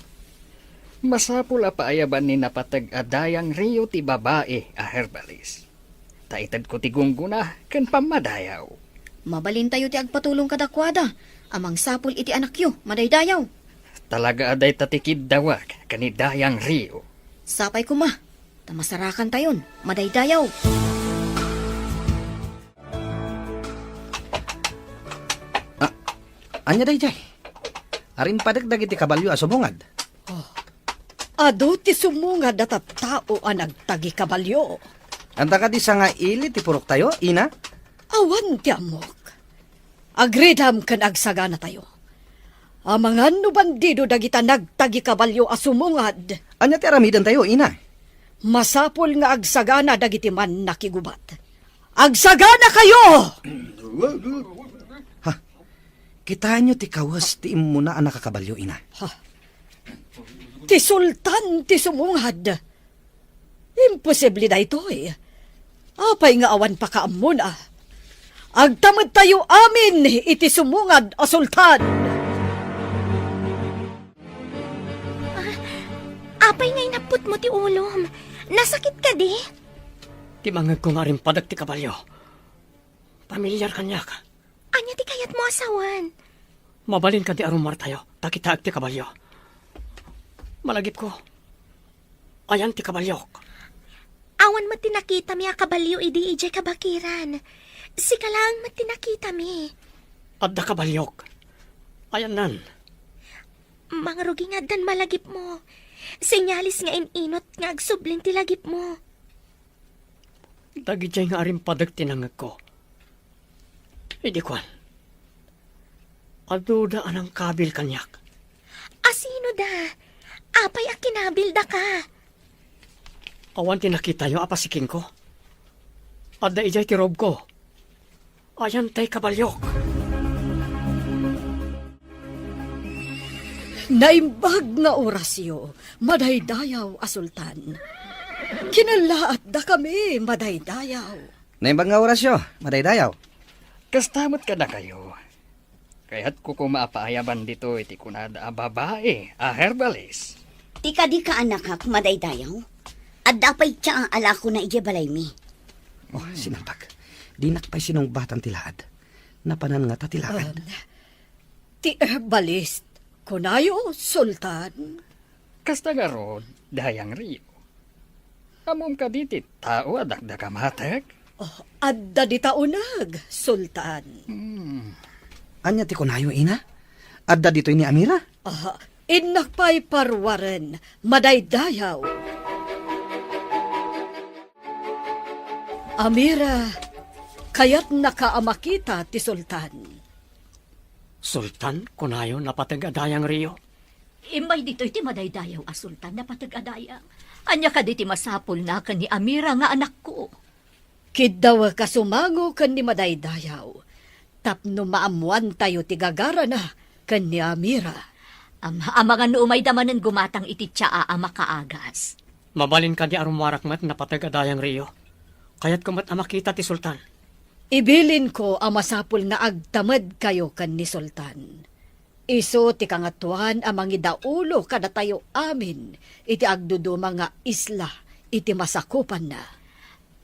Masapul a paayaban ni napatag adayang Rio ti babae a herbalis. Taitad ko ti gungguna ken pamadayaw. Mabalin tayo ti agpatulong kadakwada. Amang sapul iti anakyo, madaydayaw. Talaga aday tatikid dawag kanidayang Rio. Sapay kuma. Tamasarakan tayon, madaydayaw. Anya dayjay. Arin padagdag iti kabalyo asubungad. Ado ti sumungad at tao ang nagtagi kabalyo. Anta ka di sa nga ili ti purok tayo, ina? Awan ti amok. Agridam kan agsagana tayo. Amangan no bandido dagita nagtagi kabalyo asumungad. Anya ti aramidan tayo, ina. Masapol nga agsagana dagiti man nakigubat. Agsagana kayo! Kita nyo ti kawas ti imo na anak kakabalyo, ina. Ti sultan ti sumungad. Imposible da ito eh. Apay nga awan pa kaamon ah. Agtamad tayo amin iti sumungad a sultan. Apay nga inapot mo ti ulom. Nasakit ka di? Ti mangag ko nga rin padag ti kabalyo. Pamilyar kanyak. Anya ti kayat mo asawan? Mabalin ka ti arumar tayo. Takitaag ti kabalyo. Malagip ko. Ayan ti kabalyo. Awan mo tinakita mi akabalyo idi ijay kabakiran. Sika lang mo tinakita mi. Adda kabalyok. Ayan nan. Mga rugi nga dan malagip mo. Sinyalis nga inot nga agsubling ti lagip mo. Dagijay nga rin padag tinangag ko. Hindi kwan. Aduda anang kabil kanyak. Asino da? Apay akinabil da ka. Awan tinakita yung apasiking ko. Adda ijay ti rob ko. Ayan tay kabalyok. Naimbag nga orasyo, madaydayaw a sultan. Kinalaat da kami, madaydayaw. Naimbag nga orasyo, madaydayaw. Kastamot ka na kayo. Kaya't ko kumapaayaban dito iti kunada a babae, a herbalis. Tika di ka anak hak madaydayaw. At dapay siya ang alako na ijebalay mi. Oh, sinambag. Dinak pa'y sinong batang tilaad. Napanan nga ta tilaad. Ti herbalist, kunayo, sultan. Kasta nga rod, dayang Rio. Amom ka diti, tao adakda ka matag. Oh, adda di taunag, sultan. Anya ti kunayo, ina? Adda dito ni Amira? Inak pa'y parwaren, madaydayaw. Amira, kaya't nakaamakita ti sultan. Sultan, kunayo napatag adayang Rio. Imay dito iti madaydayaw a sultan na patag-adayang. Anya ka diti masapol na ka ni Amira nga anak ko. Kidawa ka sumango kan ni madaydayaw. Tapno maamuan tayo ti gagara na kan ni Amira. Ang mga nuumay damanan gumatang iti tsaa a makaagas. Mabalin ka di arumarakmat napatag adayang Rio. Kaya't kumat amakita ti sultan. Ibilin ko ang masapul nga agtamad kayo kan ni sultan. Iso ti kangatuan amang idaulo kada tayo amin iti agduduma nga isla iti masakupan na.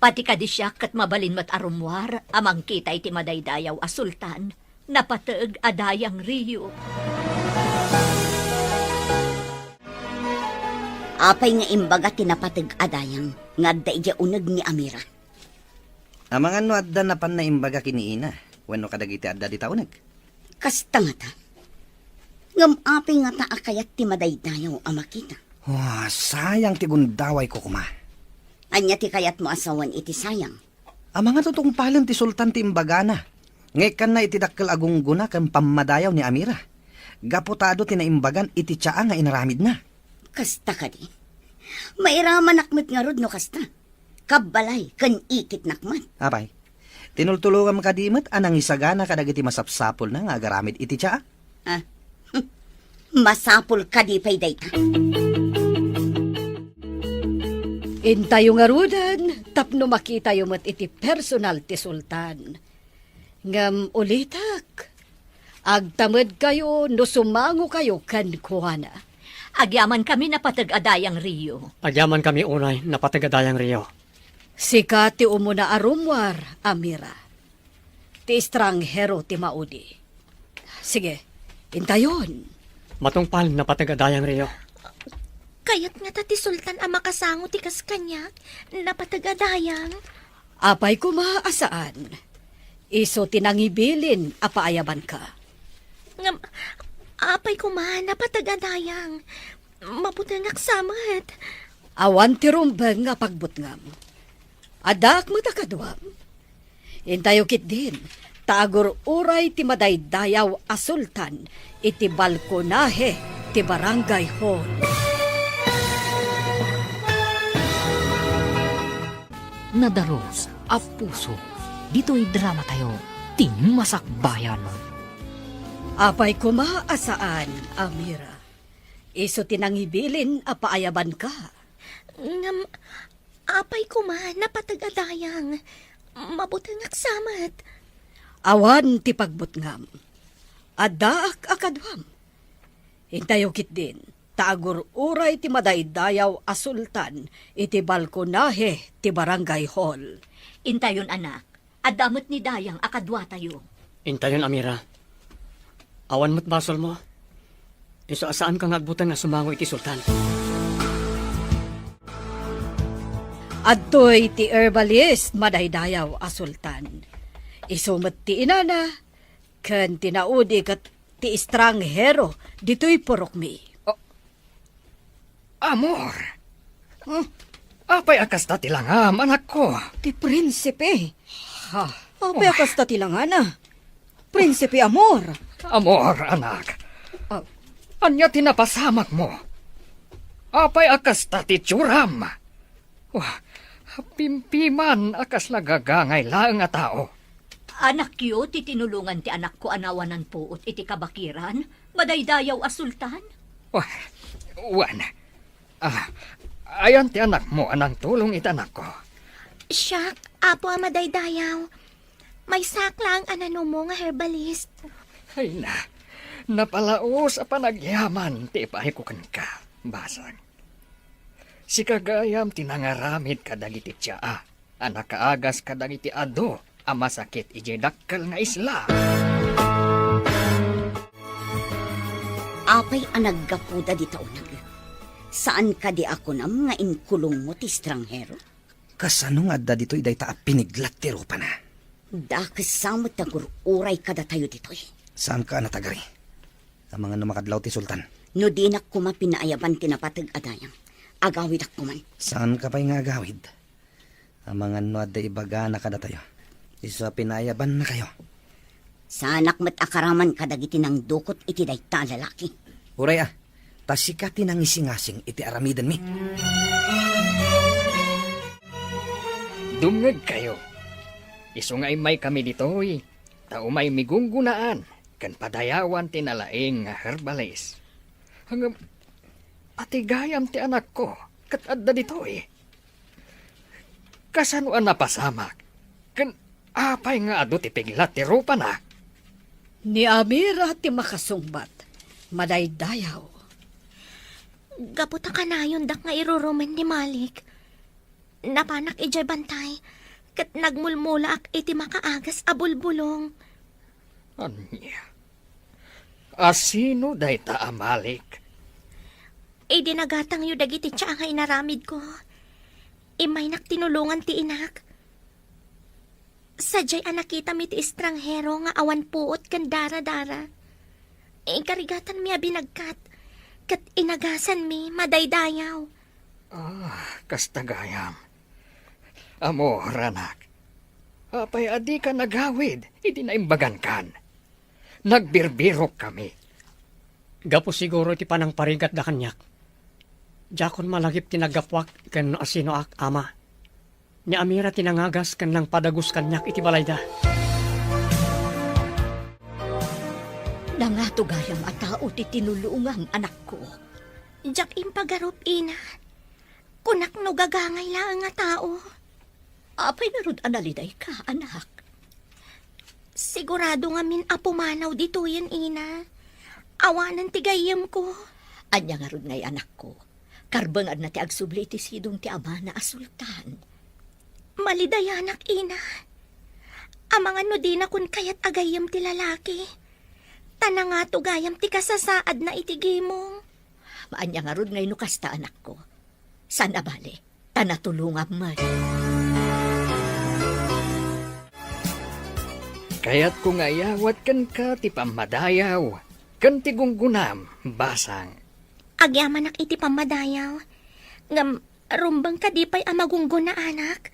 Pati ka di siya kat mabalin mat arumwar amang kita iti madaydayaw a sultan na patag adayang Rio. Apay nga imbaga tinapatag adayang nga da ija unag ni Amira. Amangan no adda na pan na imbaga kiniina. Wano kadagiti adda di taunag. Kasta nga ta. Ngam apay nga ta akayat ti madaydayaw a makita. Oh, sayang ti gundaway ko kuma. Anya ti kayat mo asawan iti sayang. Amangan tutong palan ti sultan ti imbaga na. Ngayon na iti dakkel agungguna kan pamadayaw ni Amira. Gaputado ti naimbagan iti tsaa nga inaramid na. Kasta ka di. Mairaman nakmet nga rod no kasta. Kabalay kan ikit nakman. Apay, tinultulungan ka dimat anang isagana kadagiti masapsapol na nga agaramid iti tsaa. Masapul ka di pay dayta. Intayo nga rudan, tapno makita yung mat iti personal ti sultan. Ngam ulitak, agtamad kayo no sumango kayo kan kuwana. Agyaman kami na patag-adayang Rio. Agyaman kami unay napatag adayang Rio. Sika ti umuna arumwar, Amira. Ti estranghero ti maudi. Sige, intayon. Matungpal napatag adayang Rio. Kayat nga ta ti sultan ang makasango ti kaskanyak. Napatagadayang. Apay ko maasaan. Iso tinangibilin apaayaban ka. Ngam, apay ko man, napatagadayang. Mabutang aksamat. Awan ti rumbeng nga pagbutngam. Adak mo takadwam. Intayo kit din. Tagor uray ti madaydayaw a sultan, iti balkonahe ti barangay hall. Nadalos a puso. Dito'y drama tayo. Ti Masakbayan. Apay kumaasaan, Amira. Iso tinangibilin a paayaban ka. Ngam, apay ko man, napatagadayang. Mabutang aksamat. Awan ti pagbutngam. Adaak akadwam. Intayokit din. Tagor uray ti madaydayaw a sultan, iti balkonahe ti barangay hall. Intayon anak, adamot ni Dayang akadwa tayo. Intayon, Amira. Awan mo't basol mo. Iso asaan kang agbutan nga sumango iti sultan. Adtoy ti herbalist madaydayaw a sultan. Isumat ti inana, ken tinaudi kat ti estranghero dito'y purokmi. Amor! Apay akas ta tilangam, anak ko. Ti prinsipe. Ha, Apay akas ta tilangana. Prinsipe Amor. Amor, anak. Ah. Anya tinapasamak mo. Apay akas ta ti tsuram. Wah, pimpiman akas nagagangay lang nga tao. Anak yu, ti tinulungan ti anak ko anawanan po at iti kabakiran, madaydayaw a sultan. Wah, wan. Ayan ti anak mo, anang tulong iti anak ko. Siyak, apo amadaydayaw. May saklang anano mo nga herbalist. Ay na, napalaos a panagyaman ti ipahikukan ka, basag. Si kagayam tinangaramid kadagiti tsaa, anak kaagas kadagiti ado, a masakit ije dakkel nga isla. Apay anaggapuda di taunag. Saan ka di ako nam nga inkulong mo ti estranghero? Kasano nga da dito'y day ta piniglat ti rupa na? Dakasamot tagur uray kada tayo dito'y. Saan ka natagari? Ang mga namakadlaw ti sultan. No di na kuma pinaayaban tinapatag adayang. Agawid ako man. Saan ka pa'y nga agawid? Ang mga nuad da ibaga na kada tayo. Isa pinayaban na kayo. Sanak mat akaraman kadagiti ng dukot iti dayta lalaki. Uray tasikati ng isingasing iti aramidan mi. Dumngeg kayo. Isu nga may kami ditoy, tao may migunggunaan, kan padayawan tinalaing nga herbalist. Hanggang atigayam ti anak ko, kat adda ditoy. Kasanuan na pasamak, kan apay nga ado ti piglat ti rupa na. Ni Amira ti makasungbat, madaydayaw. Gaputa ka na yun dak nga irurumen ni Malik. Napanak ijay bantay, kat nagmulmulak iti makaagas abulbulong. Anya? Asino day ta amalik? Dinagatang yu dagiti tiya nga inaramid ko. Imay tinulungan ti inak. Sadyay anakita mi ti estranghero nga awan puot kan dara-dara. Karigatan mi binagkat. Kat inagasan mi madaydayaw. Kastagayam. Amor, anak. Apay adi ka nagawid, hindi na imbagan kan. Nagbirbirok kami. Gapo siguro ti panang parigat da kanyak. Jakon malagip tinagapwak ken asino ak ama. Ni Amira tinangagas ken nang padagus kanyak iti balayda. Nangato gayam a tao ti tinulungam anak ko. Jak impagarup ina. Kunak no gagangay lang nga tao. Apay narod analiday ka, anak. Sigurado nga min apumanaw dito yan ina. Awanan ti gayam ko. Anya nga rod ngay anak ko. Karbangad na ti agsubli ti sidong ti ama na asultan. Malidayanak ina. Amangan no di na kun kayat agayam ti lalaki. Tana nga to gayam ti kasasaad na itigimong. Maanya nga rod ngay no kasta anak ko. Sana bale, tanatulungam man. Kaya't kung ayawat kan ka ti pamadayaw, kan ti gunggunam, basang. Agyamanak iti pamadayaw. Ngam, rumbang kadipay amagunggo na anak.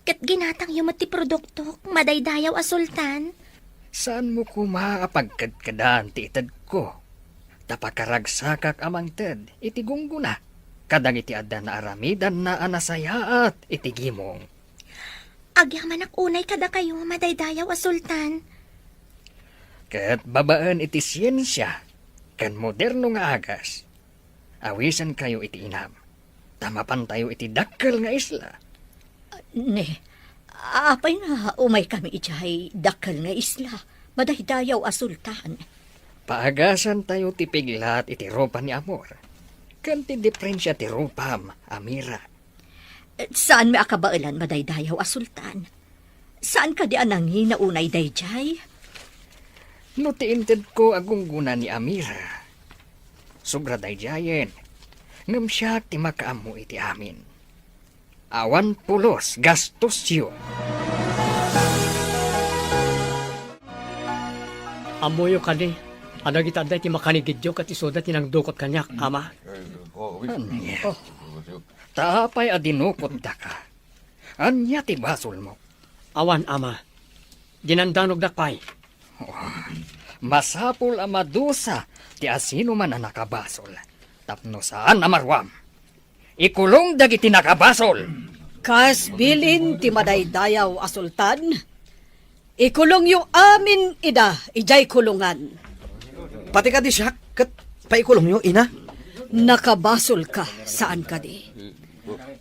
Kat ginatang yung ti produktok, madaydayaw a sultan. Saan mo ko maapagkadkadaan ti itad ko? Tapakaragsakak amang ted, iti gungguna. Kadang iti adda na aramidan na anasayaat, iti gimong. Agyaman ak unay kada kayo madaydayaw a sultan. Kat babaan iti siyensya, kan moderno nga agas. Awisan kayo iti inam. Tamapan tayo iti dakkel nga isla. Ne, apay nga umay kami ijay dakkel nga isla. Madaydayaw a sultan. Paagasan tayo ti piglat iti ropa ni Amor. Kan ti diferensya ti ropam, Amira. Saan may akabailan madaydayaw a sultan? Saan ka di anangi na unay dayjay? No tiinted ko agungguna ni Amira. Sugra dayjayen. Ngam siya ti makaamu iti amin. Awan pulos gastos yun. Amoyo ka di. Ada kita day ti makanigidyo kat isoda tinang dukot kanyak, ama. Anya? Tapay adinukot da ka. Anya ti basol mo? Awan, ama. Dinandanog dakpay. Masapul ang madusa ti asino man ang nakabasol. Tapno saan amarwam? Ikulong dagiti nakabasol. Kas bilin ti madaydayaw a sultan. Ikulong yung amin ida, ijay kulungan. Pati ka di siya, kat paikulong nyo, ina. Nakabasol ka, saan ka di?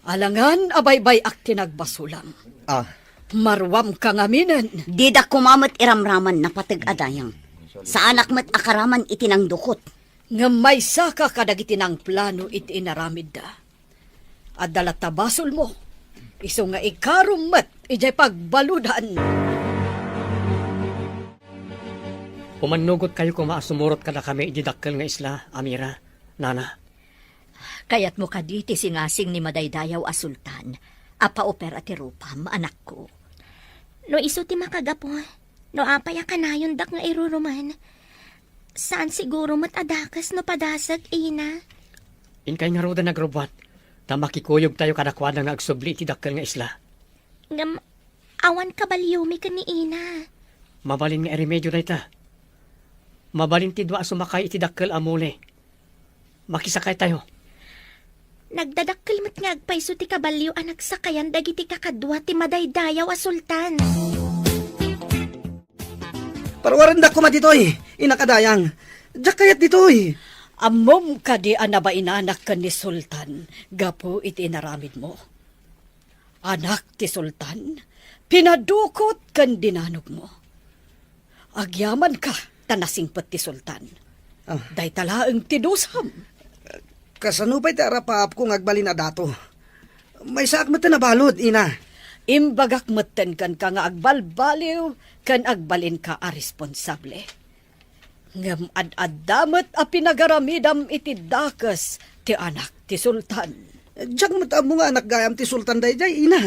Alangan abaybay ak tinagbasulam. Ah, Marwam ka ngaminan. Di da kumamat iramraman na patag-adayang. Sa anak mat akaraman itinang dukot. Nga may saka kadagiti ng plano iti inaramid da. At dalatabasol mo. Iso nga ikarumat, ijay pagbaludan. Umanugot kayo kung maasumurot kada kami ididakkel nga isla, Amira, Nana. Kayat mo kaditi singasing ni madaydayaw a sultan. Apa opera ti rupam, anak ko. No iso ti makagapo. No apaya kanayon dak nga iruruman. Saan siguro matadakas no padasag, ina? Inkay nga roda nagrobot. Ta makikuyog tayo kadakwadan nga agsubli ti dakkel nga isla. Ngam, awan kabalyumi ka ni ina. Mabalin nga remedyo na ita. Mabalin ti dwa sumakay iti dakkel amuli. Makisakay tayo. Nagdadakkel mo't nga agpaiso ti kabalyo anak sakayan dagiti kakadwa ti madaydayaw a sultan. Parawaran da ko matitoy, inakadayang. Diyak kayat ditoy. Amom ka di anaba inanak ka ni sultan. Gapo iti inaramid mo. Anak ti sultan, pinadukot kan dinanog mo. Agyaman ka, tanasingpet ti sultan. Ah. Day talaang tinusam. Kasano pa'y tarapap kung agbalin na dato. May saak mo na balod, ina. Imbagak meten kan ka nga agbalbaliw, kan agbalin ka a responsable. Ngam ad-adamet a pinagaramidam iti dakas ti anak ti sultan. Diyak mo mo nga anak gayam ti sultan dayjay, ina.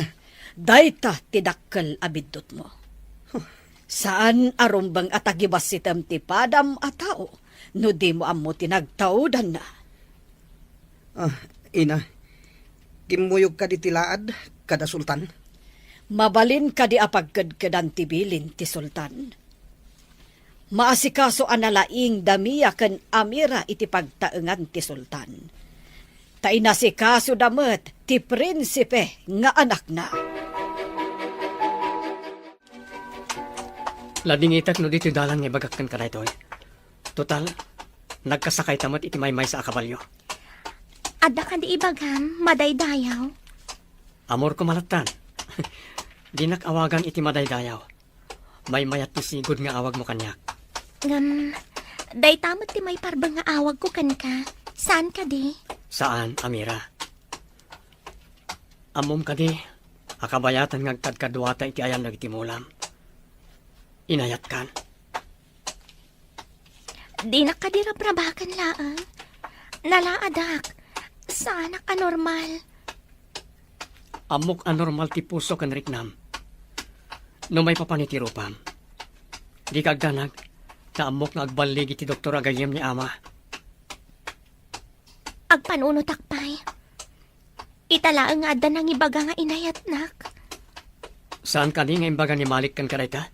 Dayta ti dakkel abidot mo. Saan arumbang atagibas sitem ti padam a tao, no di mo ammo tinagtaudan na. Ah, ina. Kimuyog ka di tilaad, kada sultan. Mabalin ka di apagkadkadan ti bilin ti sultan. Maasikaso analaing damiya ken Amira iti pagtaengan ti sultan. Ta inasikaso damet ti prinsipe nga anak na. Lading itak no dito dalan nga bagakkan ka na ito. Total, nagkasakay tamat iti maymay sa akabalyo. Adda ka di ibagam, madaydayaw. Amor ko malatan. Di nakawagan iti madaydayaw. May mayat ti sigod nga awag mo kanyak. Ngam, day tamot ti may parbang nga awag ko kan ka. Saan ka di? Saan, Amira? Amom ka di. Akabayatan nga agkadkadwata iti ayam nagitimulam. Inayat kan. Di na ka di rabrabakan laang. Nalaadak. Sana ka normal. Amok anormal ti puso kan riknam. No may papanitiropam. Di kagdanag, ta amok nga agbalig iti doktor agayem ni ama. Agpanuno takpay. Italaang nga adda nang ibaga nga inayat nak. Saan ka di nga imbaga ni Malik kan karayta?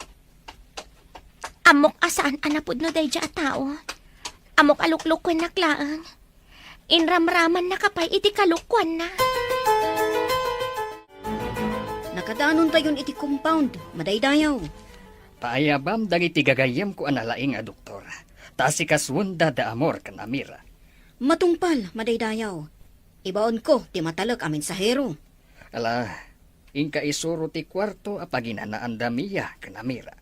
Amok asaan anapod no day a tao. Amok aluklukwan na klaang. Inramraman na kapay iti kalukwan na. Nakadanon tayon iti compound, madaydayaw. Paayabam dagiti gagayam ko analaing a doktor. Tasi kaswunda da amor kan Amira. Matungpal, madaydayaw. Ibaon ko, ti matalak amin sa hero. Ala, inka isuro ti kwarto a paginanaan damiya kan Amira.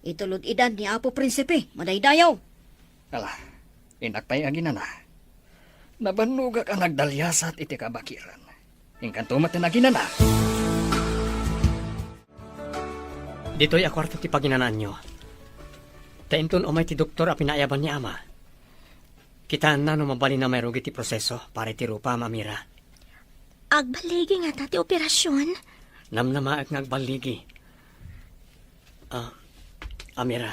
Itulod idan ni Apo Prinsipe, madaydayaw. Ala, inakpay agina na. Nabanuga ka nagdalyasat iti kabakiran. Inkanto matinagina na. Dito'y akwarto ti paginanaan nyo. Tainton umay ti doktor a pinaayaban ni ama. Kitaan na no mabali na may rugi ti proseso para ti rupa mamira. Agbaligi nga ta ti operasyon. Namnamaak nga agbaligi. Amira,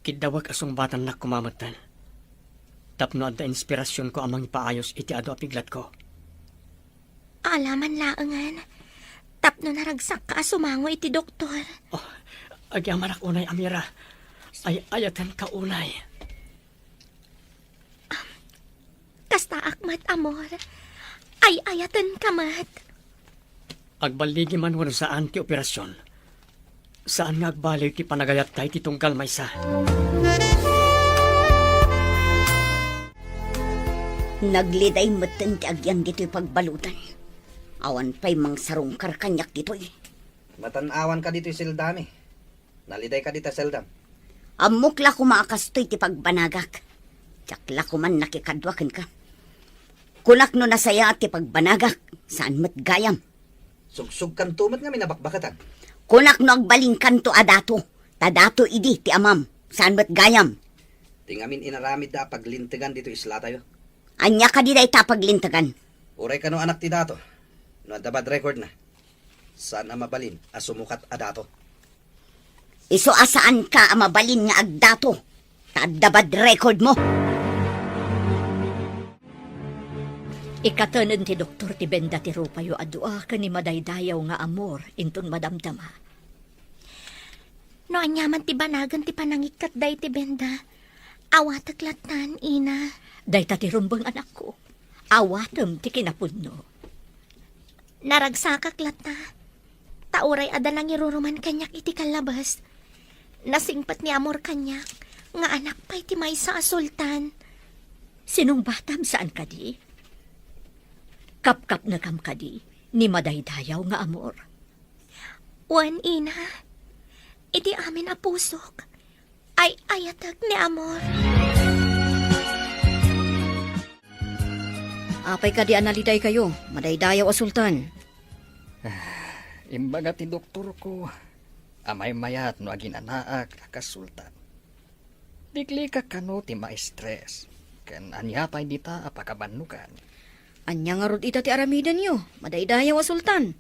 kidawag asong batan na kumamatan. Tapno at inspirasyon ko amang ipaayos iti ado apiglat ko. Alaman laangan. Tapno naragsak ka sumango iti doktor. Agyaman ak unay, Amira. Ay ayatan ka unay. Kasta akmat amor. Ay ayatan kamat. Agbaligi man wano saan ti operasyon. Saan nga agbaliw ti panagayat tayo ti tunggal maysa. Nagliday matan ti agyan dito'y pagbalutan. Awan pa'y mang sarungkar kanyak dito'y. Matanawan ka dito seldami. Naliday ka dito seldam. Amok la kumakastoy ti pagbanagak. Tsak ko man nakikadwakan ka. Kunak no nasaya ti pagbanagak. Saan mat gayam? Sugsug kan tumat nga minabakbakatan. Kunak no agbaling kanto adato. Tadato idi ti amam. Saan mat gayam? Tingamin inaramid da paglintigan dito isla tayo. Anya ka di day tapaglintagan. Uray ka no anak ti dato. No adabad record na. Saan ang mabalin asumukat adato? Iso asaan ka amabalin nga agdato. Tadabad record mo. Ikatanan ti doktor ti benda ti rupayo adua ka ni madaydayaw nga amor inton madamdama. No anyaman ti banagan ti panangikat day ti benda. Awatak latan, ina. Day ta ti rumbang anak ko. Awatem ti kinapudno. Naragsakak lata. Tauray adalang iruruman kanyak iti kalabas. Nasingpat ni amor kanyak. Nga anak pa'y ti may sa asultan. Sinong batam saan ka di? Kapkap na kam ka di ni madaydayaw nga amor. Wan, ina. Iti amin a pusok. Ay ayatag ni amor. Apay ka di analiday kayo, madaydayaw a sultan. Imbaga ti doktor ko. Amay mayat no aginanaak akasultan. Digli ka kano ti ma-stress. Ken anyapay dita apakabanukan. Anya nga rod ita ti aramidan nyo, madaydayaw a sultan.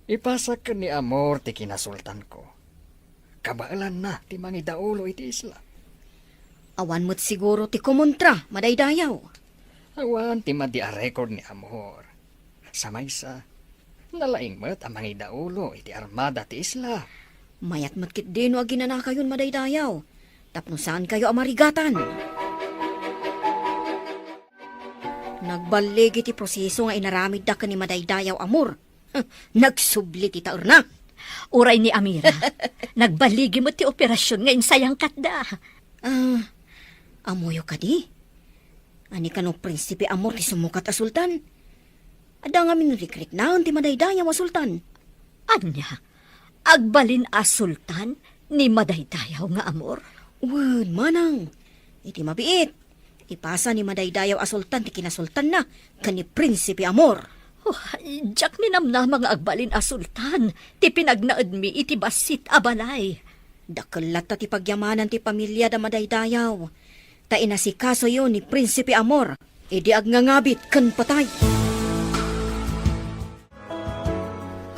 Ipasak ka ni amor ti kinasultan ko. Kabaalan na ti mangidaulo iti isla. Awan mo't siguro ti kumontra, madaydayaw. Awan ti madi a record ni amor. Sa maysa, nalaing met ang mangidaulo iti armada ti isla. Mayat matkit din o aginana kayon, madaydayaw. Tapno saan kayo amarigatan? Nagbalig iti proseso nga inaramid da ka ni madaydayaw amor. Nagsubli ti taor na. Uray ni Amira. Nagbaligi mo ti operasyon nga insayang katda. Amoyo ka di? Ani ka no prinsipe amor ti sumukat a sultan? Ada nga minrikrik na ti madaydayaw a sultan. Anya, agbalin a sultan ni madaydayaw nga amor. Wan, manang. Iti mabiit. Ipasa ni madaydayaw a sultan ti kinasultan na kani prinsipe amor. Oh, Jack ni namnamang agbalin a sultan. Ti pinagnaad mi iti basit a balay. Dakalat ta ti pagyamanan ti pamilya da madaydayaw. Ta inasikaso yun ni prinsipe amor. Idi agnangabit kan patay.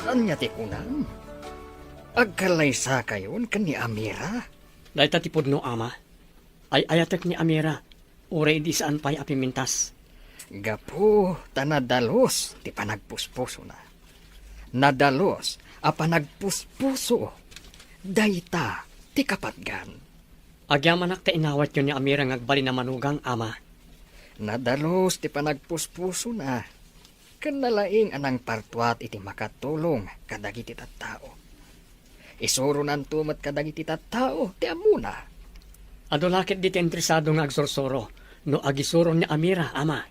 Anya ti kunam? Agkalaysa kayon kan ni Amira? Dahil tatipod no ama, ay ayatek ni Amira, uray di saan pa'y apimintas. Gapo, tanadalos, ti panagpuspuso na. Nadalos, a panagpuspuso. Dayta, ti kapatgan. Agyaman ti inawat yun ni Amira ngagbali na manugang ama. Nadalos ti panagpuspuso na. Kanalaing anang partuat iti makatulong kadagiti tattao. Isuro nan tumat kadagiti tattao ti amuna. Adulakit di interesado nga agsursuro no agisuro ni Amira ama.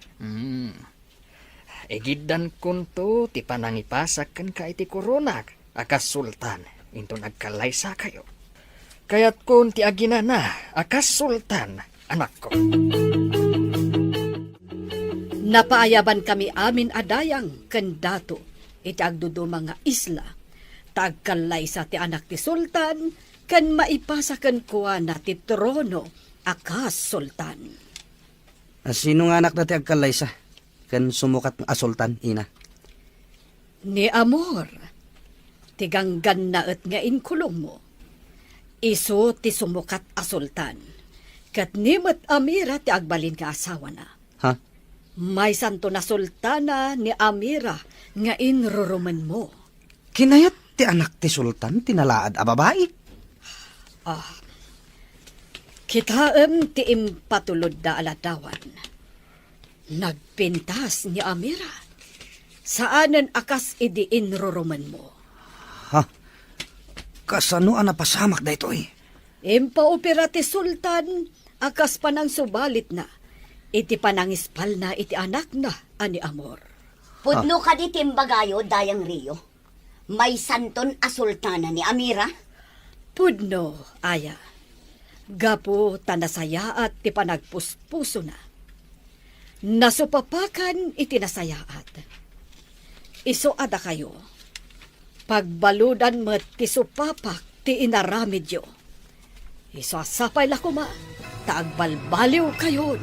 Egiddan kunto ti panangipasak ken ka iti koronak akas sultan into nagkalaysa kayo. Kayat kun ti aginana akas sultan anak ko. Napaayaban kami amin adayang kandato iti agdudo mga isla. Tagkalay sa ti anak ti sultan kan maipasa kan kuha na ti trono akas sultan. Sino nga anak na ti agkalaysa? Kan sumukat nga sultan, ina. Ni Amor, tiganggan na at nga inkulong mo. Iso ti sumukat a sultan. Kat nimot Amira ti agbalin ka asawa na. Ha? May santo na sultana ni Amira nga inruruman mo. Kinayat ti anak ti sultan, tinalaad a babae. Kitaem ti impatulod da aladawan. Nagpintas ni Amira. Saanan akas idi inruruman mo. Ha? Kasano ang napasamak da ito eh? Impaopera ti sultan, akas panang subalit na. Iti panangispal na iti anak na, ani Amor. Pudno ka di timbagayo, dayang Rio. May santon a sultana ni Amira. Pudno, aya. Gapo tanasayaat ti panagpuspuso na. Nasupapakan iti nasayaat. Iso ada kayo. Pagbaludan mo ti supapak ti inaramidyo. Iso asapay lakuma, taagbalbaliw kayo.